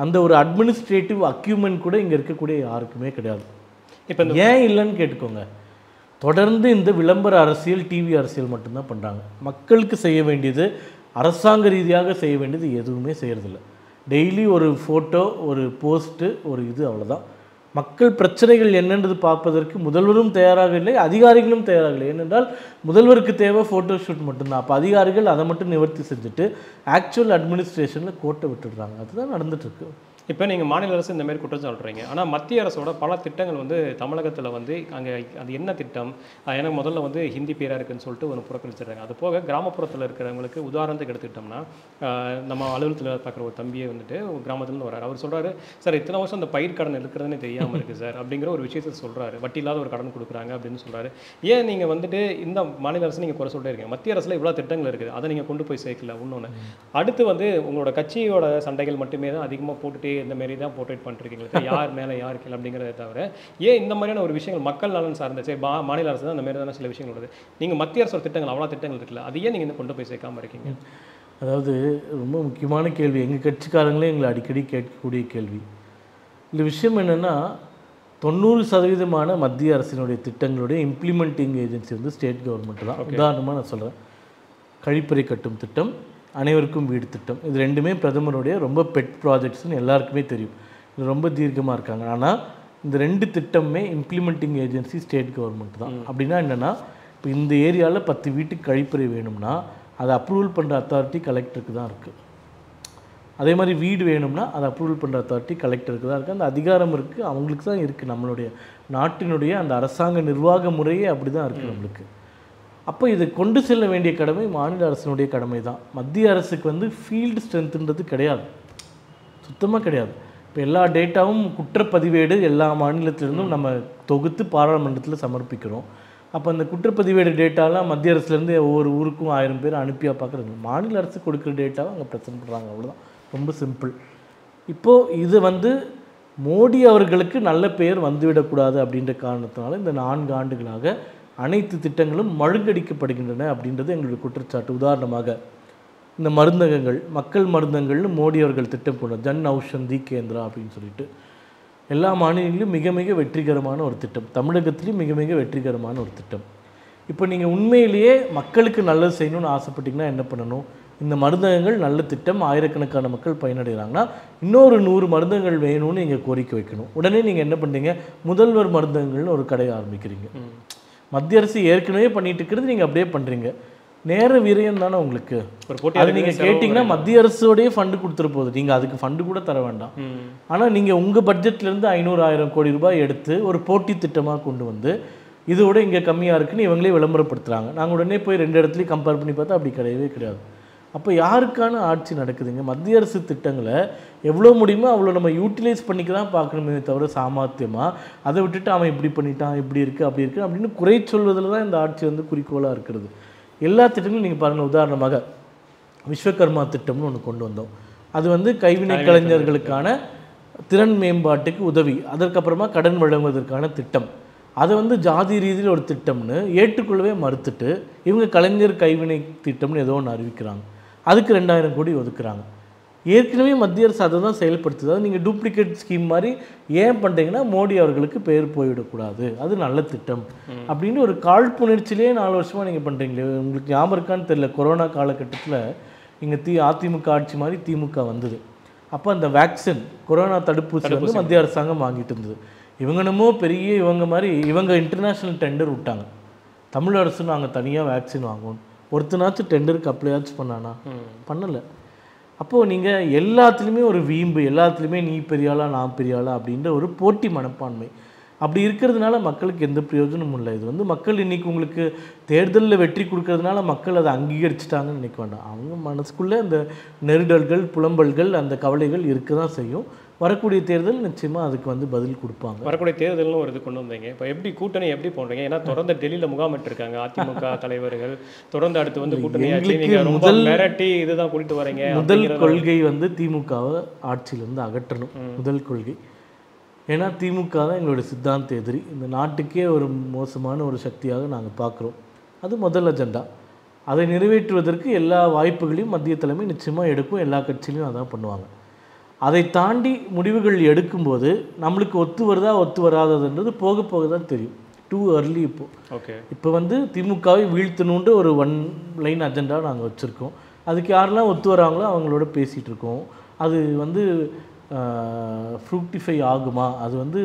அந்த ஒரு அட்மினிஸ்ட்ரேட்டிவ் அக்யூமெண்ட் கூட இங்கே இருக்கக்கூடிய யாருக்குமே கிடையாது. இப்போ ஏன் இல்லைன்னு கேட்டுக்கோங்க. தொடர்ந்து இந்த விளம்பர அரசியல், டிவி அரசியல் மட்டும்தான் பண்ணுறாங்க. மக்களுக்கு செய்ய வேண்டியது, அரசாங்க ரீதியாக செய்ய வேண்டியது எதுவுமே செய்கிறதில்ல. டெய்லி ஒரு ஃபோட்டோ, ஒரு போஸ்ட்டு, ஒரு இது, அவ்வளோதான். மக்கள் பிரச்சனைகள் என்னன்றது பார்ப்பதற்கு முதல்வரும் தயாராக இல்லை, அதிகாரிகளும் தயாராக இல்லை. ஏனென்றால் முதல்வருக்கு தேவை ஃபோட்டோ ஷூட் மட்டும்தான். அப்போ அதிகாரிகள் அதை மட்டும் நிவர்த்தி செஞ்சுட்டு ஆக்சுவல் அட்மினிஸ்ட்ரேஷனில் கோட்டை விட்டுடுறாங்க. அதுதான் நடந்துகிட்ருக்கு. இப்போ நீங்கள் மாநில அரசு இந்த மாதிரி குற்றம் சொல்கிறீங்க, ஆனால் மத்திய அரசோட பல திட்டங்கள் வந்து தமிழகத்தில் வந்து அங்கே அது என்ன திட்டம், ஏன்னா முதல்ல வந்து ஹிந்தி பேராக இருக்குன்னு சொல்லிட்டு ஒன்று புறக்கணிச்சிடுறாங்க. அது போக கிராமப்புறத்தில் இருக்கிறவங்களுக்கு உதாரணத்துக்கு எடுத்துக்கிட்டோம்னா, நம்ம அலுவலகத்தில் பார்க்குற ஒரு தம்பியை வந்துட்டு ஒரு கிராமத்துலேருந்து வர்றாரு. அவர் சொல்கிறாரு, சார் இத்தனை வருஷம் அந்த பயிர் கடன் இருக்கிறதுனே தெரியாமல் இருக்குது சார் அப்படிங்கிற ஒரு விஷயத்தை சொல்கிறாரு. வட்டி இல்லாத ஒரு கடன் கொடுக்குறாங்க அப்படின்னு சொல்கிறாரு. ஏன் நீங்கள் வந்துட்டு இந்த மாநில அரசு நீங்கள் குறை சொல்லிட்டே இருக்கீங்க? மத்திய அரசில் இவ்வளோ திட்டங்கள் இருக்குது, அதை நீங்கள் கொண்டு போய் சேர்க்கல. இன்னொன்று, அடுத்து வந்து உங்களோட கட்சியோட சண்டைகள் மட்டுமே தான் அதிகமாக போட்டுகிட்டே இந்த மாதிரி தான் போர்ட்ரேட் பண்ணிருக்கீங்க, யார் மேலே யார் கீழே அப்படிங்கிறத தவிர ஏன் இந்த மாதிரியான ஒரு விஷயங்கள் மக்கள் நலன் சார்ந்த சரி மாநில அரசு தான் அந்த மாதிரி தானே சில விஷயங்கள் வருது. நீங்கள் மத்திய அரசோட திட்டங்கள் அவ்வளோ திட்டங்கள் இருக்குல்ல, அது ஏன் நீங்கள் கொண்டு போய் சேர்க்காமல் இருக்கீங்க? அதாவது ரொம்ப முக்கியமான கேள்வி, எங்கள் கட்சிக்காரங்களே எங்களை அடிக்கடி கேட்கக்கூடிய கேள்வி. இந்த விஷயம் என்னென்னா, 90% மத்திய அரசினுடைய திட்டங்களுடைய இம்ப்ளிமெண்டிங் ஏஜென்சி வந்து ஸ்டேட் கவர்மெண்ட் தான். உதாரணமாக நான் சொல்கிறேன், கழிப்பறை கட்டும் திட்டம், அனைவருக்கும் வீடு திட்டம், இது ரெண்டுமே பிரதமருடைய ரொம்ப பெட் ப்ராஜெக்ட்ஸ்னு எல்லாருக்குமே தெரியும். இது ரொம்ப தீர்க்கமாக இருக்காங்க. ஆனால் இந்த 2 திட்டமே இம்ப்ளிமெண்டிங் ஏஜென்சி ஸ்டேட் கவர்மெண்ட் தான். அப்படின்னா என்னென்னா, இப்போ இந்த ஏரியாவில் 10 வீட்டுக்கு கழிப்பறை வேணும்னா அதை அப்ரூவல் பண்ணுற அத்தாரிட்டி கலெக்டருக்கு தான் இருக்குது. அதே மாதிரி வீடு வேணும்னா அதை அப்ரூவல் பண்ணுற அத்தாரிட்டி கலெக்டருக்கு தான் இருக்குது. அந்த அதிகாரம் இருக்குது, அவங்களுக்கு தான் இருக்குது. நம்மளுடைய நாட்டினுடைய அந்த அரசாங்க நிர்வாக முறையே அப்படி தான் இருக்குது நம்மளுக்கு. அப்போ இதை கொண்டு செல்ல வேண்டிய கடமை மாநில அரசினுடைய கடமை தான். மத்திய அரசுக்கு வந்து ஃபீல்டு ஸ்ட்ரென்த்துன்றது கிடையாது, சுத்தமாக கிடையாது. இப்போ எல்லா டேட்டாவும் குற்றப்பதிவேடு எல்லா மாநிலத்திலிருந்தும் நம்ம தொகுத்து பாராளுமன்றத்தில் சமர்ப்பிக்கிறோம். அப்போ அந்த குற்றப்பதிவேடு டேட்டாலாம் மத்திய அரசுலேருந்து ஒவ்வொரு ஊருக்கும் 1000 பேர் அனுப்பியா பார்க்குறது. மாநில அரசு கொடுக்குற டேட்டாவை அங்கே ப்ரெசென்ட் பண்ணுறாங்க, அவ்வளோதான். ரொம்ப சிம்பிள். இப்போது இது வந்து மோடி அவர்களுக்கு நல்ல பெயர் வந்துவிடக்கூடாது அப்படின்ற காரணத்தினால இந்த 4 ஆண்டுகளாக அனைத்து திட்டங்களும் மழுங்கடிக்கப்படுகின்றன அப்படின்றது எங்களுடைய குற்றச்சாட்டு. உதாரணமாக இந்த மருந்தகங்கள், மக்கள் மருந்தகங்கள்னு மோடி அவர்கள் திட்டம் கொண்டார், ஜன் ஔஷந்தி கேந்திரா அப்படின்னு சொல்லிட்டு. எல்லா மாநிலங்களிலும் மிக மிக வெற்றிகரமான ஒரு திட்டம், தமிழகத்திலையும் மிக மிக வெற்றிகரமான ஒரு திட்டம். இப்போ நீங்கள் உண்மையிலேயே மக்களுக்கு நல்லது செய்யணும்னு ஆசைப்பட்டீங்கன்னா என்ன பண்ணணும்? இந்த மருந்தகங்கள் நல்ல திட்டம், ஆயிரக்கணக்கான மக்கள் பயனடைகிறாங்கன்னா இன்னொரு 100 மருந்தகங்கள் வேணும்னு நீங்கள் கோரிக்கை வைக்கணும். உடனே நீங்கள் என்ன பண்ணுறீங்க? முதல்வர் மருந்தகங்கள்னு ஒரு கடையை ஆரம்பிக்கிறீங்க. மத்திய அரசு ஏற்கனவே பண்ணிட்டு இருக்கிறது நீங்கள் அப்படியே பண்ணுறீங்க. நேர விரயம் தானே உங்களுக்கு. அது நீங்கள் கேட்டிங்கன்னா மத்திய அரசோடைய ஃபண்டு கொடுத்துட போகுது, நீங்கள் அதுக்கு ஃபண்டு கூட தர வேண்டாம். ஆனால் நீங்கள் உங்கள் பட்ஜெட்லேருந்து 500-1000 கோடி ரூபாய் எடுத்து ஒரு போட்டி திட்டமாக கொண்டு வந்து இதோட இங்கே கம்மியாக இருக்குன்னு இவங்களே விளம்பரப்படுத்துகிறாங்க. நாங்கள் உடனே போய் 2 இடத்துலையும் கம்பேர் பண்ணி பார்த்தா அப்படி கிடையவே கிடையாது. அப்போ யாருக்கான ஆட்சி நடக்குதுங்க? மத்திய அரசு திட்டங்களை எவ்வளோ முடியுமோ அவ்வளோ நம்ம யூட்டிலைஸ் பண்ணிக்க தான் பார்க்கணுமே தவிர சாமர்த்தியமாக அதை விட்டுட்டு அவன் இப்படி பண்ணிட்டான், இப்படி இருக்குது, அப்படி இருக்குது அப்படின்னு குறை சொல்வதில் தான் இந்த ஆட்சி வந்து குறிக்கோளாக இருக்கிறது. எல்லா திட்டங்களும் நீங்கள் பாருங்கள். உதாரணமாக விஸ்வகர்மா திட்டம்னு ஒன்று கொண்டு வந்தோம். அது வந்து கைவினை கலைஞர்களுக்கான திறன் மேம்பாட்டுக்கு உதவி, அதற்கப்புறமா கடன் வழங்குவதற்கான திட்டம். அதை வந்து ஜாதி ரீதியில் ஒரு திட்டம்னு ஏற்றுக்கொள்ளவே மறுத்துட்டு இவங்க கலைஞர் கைவினை திட்டம்னு ஏதோ ஒன்று அறிவிக்கிறாங்க. அதுக்கு 2000 கோடி ஒதுக்குறாங்க. ஏற்கனவே மத்திய அரசு அதை தான் செயல்படுத்துது. அது நீங்கள் டூப்ளிகேட் ஸ்கீம் மாதிரி ஏன் பண்ணுறீங்கன்னா மோடி அவர்களுக்கு பேர் போய்விடக்கூடாது, அது நல்ல திட்டம் அப்படின்னு ஒரு காழ்ப்புணர்ச்சியிலே 4 வருஷமாக நீங்கள் பண்ணுறீங்களே. உங்களுக்கு ஞாபகம் இருக்கான்னு தெரியல, கொரோனா காலகட்டத்தில் இங்கே அதிமுக ஆட்சி மாதிரி திமுக வந்தது. அப்போ அந்த வேக்சின், கொரோனா தடுப்பூசி வந்து மத்திய அரசாங்கம் வாங்கிட்டு இருந்தது. இவங்கனமோ பெரிய இவங்க மாதிரி இவங்க இன்டர்நேஷ்னல் டெண்டர் விட்டாங்க. தமிழ் அரசு நாங்கள் தனியாக வேக்சின் வாங்குவோம். ஒருத்தனாச்சும் டெண்டருக்கு அப்ளையாச்சும் பண்ணானா? பண்ணலை. அப்போது நீங்கள் எல்லாத்துலேயுமே ஒரு வீம்பு, எல்லாத்துலேயுமே நீ பெரியாளா நான் பெரியாளா அப்படின்ற ஒரு போட்டி மனப்பான்மை. அப்படி இருக்கிறதுனால மக்களுக்கு எந்த பிரயோஜனமும் இல்லை. இது வந்து மக்கள் இன்றைக்கி உங்களுக்கு தேர்தலில் வெற்றி கொடுக்கறதுனால மக்கள் அதை அங்கீகரிச்சிட்டாங்கன்னு நினைக்க வேண்டாம். அவங்க மனசுக்குள்ளே அந்த நெருடல்கள், புலம்பல்கள், அந்த கவலைகள் இருக்க தான் செய்யும். வரக்கூடிய தேர்தல் நிச்சயமாக அதுக்கு வந்து பதில் கொடுப்பாங்க. வரக்கூடிய தேர்தல்னு ஒரு இது கொண்டு வந்தீங்க. இப்போ எப்படி கூட்டணி எப்படி போடுறீங்க? ஏன்னா தொடர்ந்து டெல்லியில் முகாமிட்டு இருக்காங்க அதிமுக தலைவர்கள். தொடர்ந்து அடுத்து வந்து கூட்டணி முதல் மிரட்டி இதுதான் கூட்டிட்டு வரீங்க. முதல் கொள்கை வந்து திமுகவை ஆட்சியிலேருந்து அகற்றணும். முதல் கொள்கை. ஏன்னா திமுக தான் எங்களுடைய சித்தாந்த எதிரி. இந்த நாட்டுக்கே ஒரு மோசமான ஒரு சக்தியாக நாங்கள் பார்க்குறோம். அது முதல் அஜெண்டா. அதை நிறைவேற்றுவதற்கு எல்லா வாய்ப்புகளையும் மத்திய தலைமை நிச்சயமாக எடுக்கும். எல்லா கட்சியிலையும் அதான் பண்ணுவாங்க. அதை தாண்டி முடிவுகள் எடுக்கும்போது நம்மளுக்கு ஒத்து வருதா ஒத்து வராததுன்றது போக போக தான் தெரியும். டூ early இப்போ வந்து திமுகவை வீழ்த்தணுன்ற ஒரு 1 லைன் அஜெண்டா நாங்கள் வச்சுருக்கோம். அதுக்கு யாரெல்லாம் ஒத்து வராங்களோ அவங்களோட பேசிகிட்டு இருக்கோம். அது வந்து ஃப்ரூக்டிஃபை ஆகுமா, அது வந்து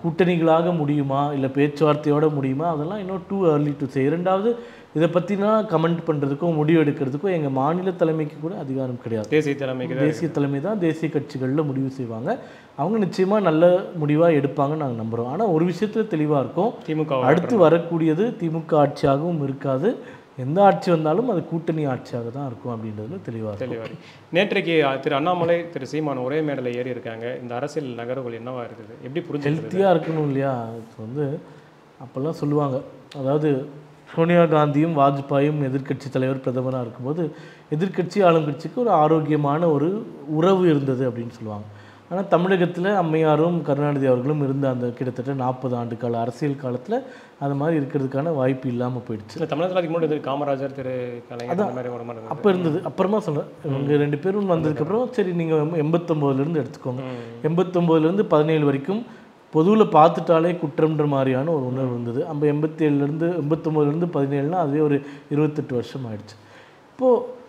கூட்டணிகளாக முடியுமா, இல்லை பேச்சுவார்த்தையோடு முடியுமா, அதெல்லாம் இன்னும் டூ early to say. இரண்டாவது, இதை பற்றினா கமெண்ட் பண்ணுறதுக்கும் முடிவு எடுக்கிறதுக்கும் எங்கள் மாநில தலைமைக்கு கூட அதிகாரம் கிடையாது. தேசிய தலைமை தான் தேசிய கட்சிகளில் முடிவு செய்வாங்க. அவங்க நிச்சயமாக நல்ல முடிவாக எடுப்பாங்கன்னு நாங்கள் நம்புகிறோம். ஆனால் ஒரு விஷயத்தில் தெளிவாக இருக்கும், திமுக அடுத்து வரக்கூடியது திமுக ஆட்சியாகவும் இருக்காது. எந்த ஆட்சி வந்தாலும் அது கூட்டணி ஆட்சியாக தான் இருக்கும் அப்படின்றது தெளிவாக. நேற்றைக்கு திரு அண்ணாமலை, திரு சீமான் ஒரே மேடையில் ஏறி இருக்காங்க. இந்த அரசியல் நகர்வுகள் என்னவா இருக்குது? எப்படி புரிஞ்சு ஹெல்த்தியாக இருக்கணும் இல்லையா? வந்து அப்போல்லாம் சொல்லுவாங்க, அதாவது சோனியா காந்தியும் வாஜ்பாயும் எதிர்க்கட்சி தலைவர் பிரதமராக இருக்கும்போது எதிர்க்கட்சி ஆளுங்கட்சிக்கு ஒரு ஆரோக்கியமான ஒரு உறவு இருந்தது அப்படின்னு சொல்லுவாங்க. ஆனால் தமிழகத்தில் அம்மையாரும் கருணாநிதி அவர்களும் இருந்த அந்த கிட்டத்தட்ட 40 ஆண்டு கால அரசியல் காலத்தில் அது மாதிரி இருக்கிறதுக்கான வாய்ப்பு இல்லாமல் போயிடுச்சு. தமிழகத்தில் அதுக்கு முன்னாடி காமராஜர், திரு கலைஞர் அப்போ இருந்தது. அப்புறமா சொல்கிறேன், இவங்க 2 பேரும் வந்ததுக்கப்புறம் சரி நீங்கள் 89லேருந்து எடுத்துக்கோங்க. 89லேருந்து 17 வரைக்கும் பொதுவில் பார்த்துட்டாலே குற்றம்ன்ற மாதிரியான ஒரு உணர்வு இருந்தது. நம்ம 89லேருந்து 17னா அதுவே ஒரு 28 வருஷம் ஆயிடுச்சு. இப்போது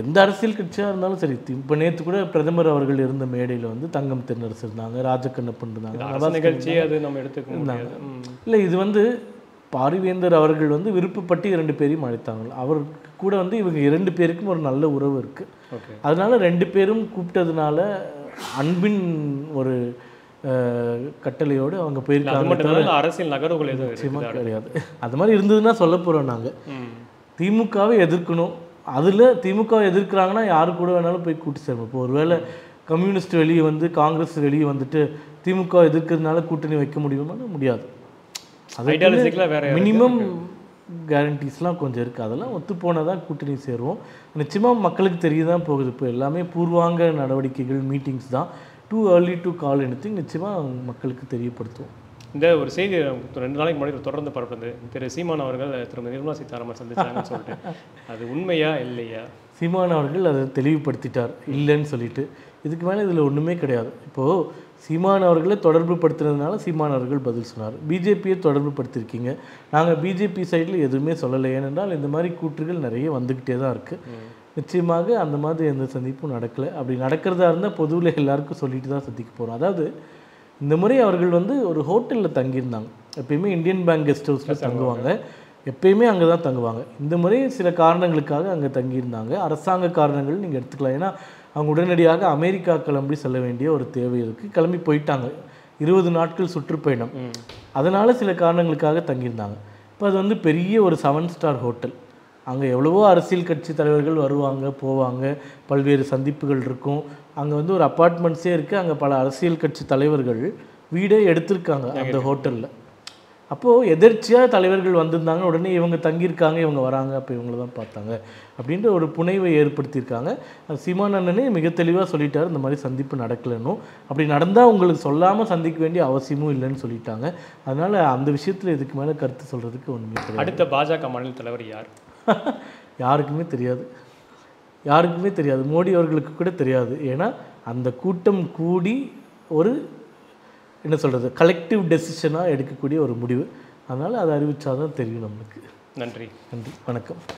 எந்த அரசியல் கட்சியாக இருந்தாலும் சரி, இப்போ நேற்று கூட பிரதமர் அவர்கள் இருந்த மேடையில் வந்து தங்கம் தென்னரசு இருந்தாங்க, ராஜகண்ணப்பன் இருந்தாங்க, நிகழ்ச்சி அது நம்ம எடுத்துக்கிட்டாங்க. இல்லை, இது வந்து பாரிவேந்தர் அவர்கள் வந்து விருப்பப்பட்டு 2 பேரையும் அழைத்தாங்க. அவருக்கு கூட வந்து இவங்க 2 பேருக்கும் ஒரு நல்ல உறவு இருக்குது. அதனால 2 பேரும் கூப்பிட்டதுனால அன்பின் ஒரு கட்டளையோடு அவங்க அது போயிருக்காங்க. மட்டும் இல்லாமல் அரசியல் நகர்வுகள் எதுவும் நிச்சயமாக கிடையாது. அது மாதிரி இருந்ததுன்னா சொல்ல போகிறோம் நாங்கள் திமுகவை எதிர்க்கணும். அதில் திமுகவை எதிர்க்கிறாங்கன்னா யாரு கூட வேணாலும் போய் கூட்டி சேரணும். இப்போ ஒருவேளை கம்யூனிஸ்ட் வெளியே வந்து காங்கிரஸ் வெளியே வந்துட்டு திமுக எதிர்க்கிறதுனால கூட்டணி வைக்க முடியுமானா முடியாது. அது மினிமம் கேரண்டிஸ்லாம் கொஞ்சம் இருக்குது. அதெல்லாம் ஒத்து போனால் தான் கூட்டணி சேருவோம். நிச்சயமாக மக்களுக்கு தெரிய தான் போகுது. இப்போ எல்லாமே பூர்வாங்க நடவடிக்கைகள் மீட்டிங்ஸ் தான். Too early to call anything நிச்சயமாக மக்களுக்கு தெரியப்படுத்துவோம். இந்த ஒரு செய்தி 2 நாளைக்கு முன்னாடி தொடர்ந்து பரப்புது. திரு சீமான் அவர்கள் திருமதி நிர்மலா சீதாராமன் சந்திச்சாங்கன்னு சொல்லிட்டு அது உண்மையா இல்லையா? சீமான் அவர்கள் அதை தெளிவுபடுத்திட்டார் இல்லைன்னு சொல்லிட்டு. இதுக்கு மேலே இதில் ஒன்றுமே கிடையாது. இப்போது சீமான் அவர்களை தொடர்பு படுத்துனதுனால சீமான் அவர்கள் பதில் சொன்னார். பிஜேபியை தொடர்பு படுத்திருக்கீங்க. நாங்கள் பிஜேபி சைடில் எதுவுமே சொல்லலை. ஏனென்றால் இந்த மாதிரி கூற்றுகள் நிறைய வந்துக்கிட்டே தான் இருக்குது. நிச்சயமாக அந்த மாதிரி எந்த சந்திப்பும் நடக்கலை. அப்படி நடக்கிறதா இருந்தால் பொதுவில் எல்லாருக்கும் சொல்லிட்டு தான் சந்திக்க போகிறோம். அதாவது இந்த முறை அவர்கள் வந்து ஒரு ஹோட்டலில் தங்கியிருந்தாங்க. எப்பயுமே இந்தியன் பேங்க் கெஸ்ட் ஹவுஸில் தங்குவாங்க. எப்பயுமே அங்கே தான் தங்குவாங்க. இந்த முறை சில காரணங்களுக்காக அங்கே தங்கியிருந்தாங்க. அரசாங்க காரணங்கள் நீங்கள் எடுத்துக்கலாம். ஏன்னா அவங்க உடனடியாக அமெரிக்கா கிளம்பி செல்ல வேண்டிய ஒரு தேவை இருக்குது. கிளம்பி போயிட்டாங்க. 20 நாட்கள் சுற்றுப்பயணம். அதனால் சில காரணங்களுக்காக தங்கியிருந்தாங்க. இப்போ அது வந்து பெரிய ஒரு 7 ஸ்டார் ஹோட்டல். அங்கே எவ்வளவோ அரசியல் கட்சி தலைவர்கள் வருவாங்க போவாங்க. பல்வேறு சந்திப்புகள் இருக்கும். அங்கே வந்து ஒரு அப்பார்ட்மெண்ட்ஸே இருக்குது. அங்கே பல அரசியல் கட்சி தலைவர்கள் வீடே எடுத்திருக்காங்க அந்த ஹோட்டலில். அப்போது எதிர்ச்சியாக தலைவர்கள் வந்திருந்தாங்க. உடனே இவங்க தங்கியிருக்காங்க, இவங்க வராங்க, அப்போ இவங்கள தான் பார்த்தாங்க அப்படின்ற ஒரு புனைவை ஏற்படுத்தியிருக்காங்க. சீமான் அண்ணனே மிக தெளிவாக சொல்லிட்டார், இந்த மாதிரி சந்திப்பு நடக்கலைன்னும். அப்படி நடந்தால் உங்களுக்கு சொல்லாமல் சந்திக்க வேண்டிய அவசியமும் இல்லைன்னு சொல்லிட்டாங்க. அதனால் அந்த விஷயத்தில் இதுக்கு மேலே கருத்து சொல்கிறதுக்கு ஒன்றுமே கிடையாது. அடுத்த பாஜக மாநில தலைவர் யார்? யாருக்குமே தெரியாது. யாருக்குமே தெரியாது. மோடி அவர்களுக்கு கூட தெரியாது. ஏன்னா அந்த கூட்டம் கூடி ஒரு என்ன சொல்கிறது கலெக்டிவ் டெசிஷனாக எடுக்கக்கூடிய ஒரு முடிவு. அதனால் அதை அறிவித்தாதான் தெரியும் நம்மளுக்கு. நன்றி. நன்றி. வணக்கம்.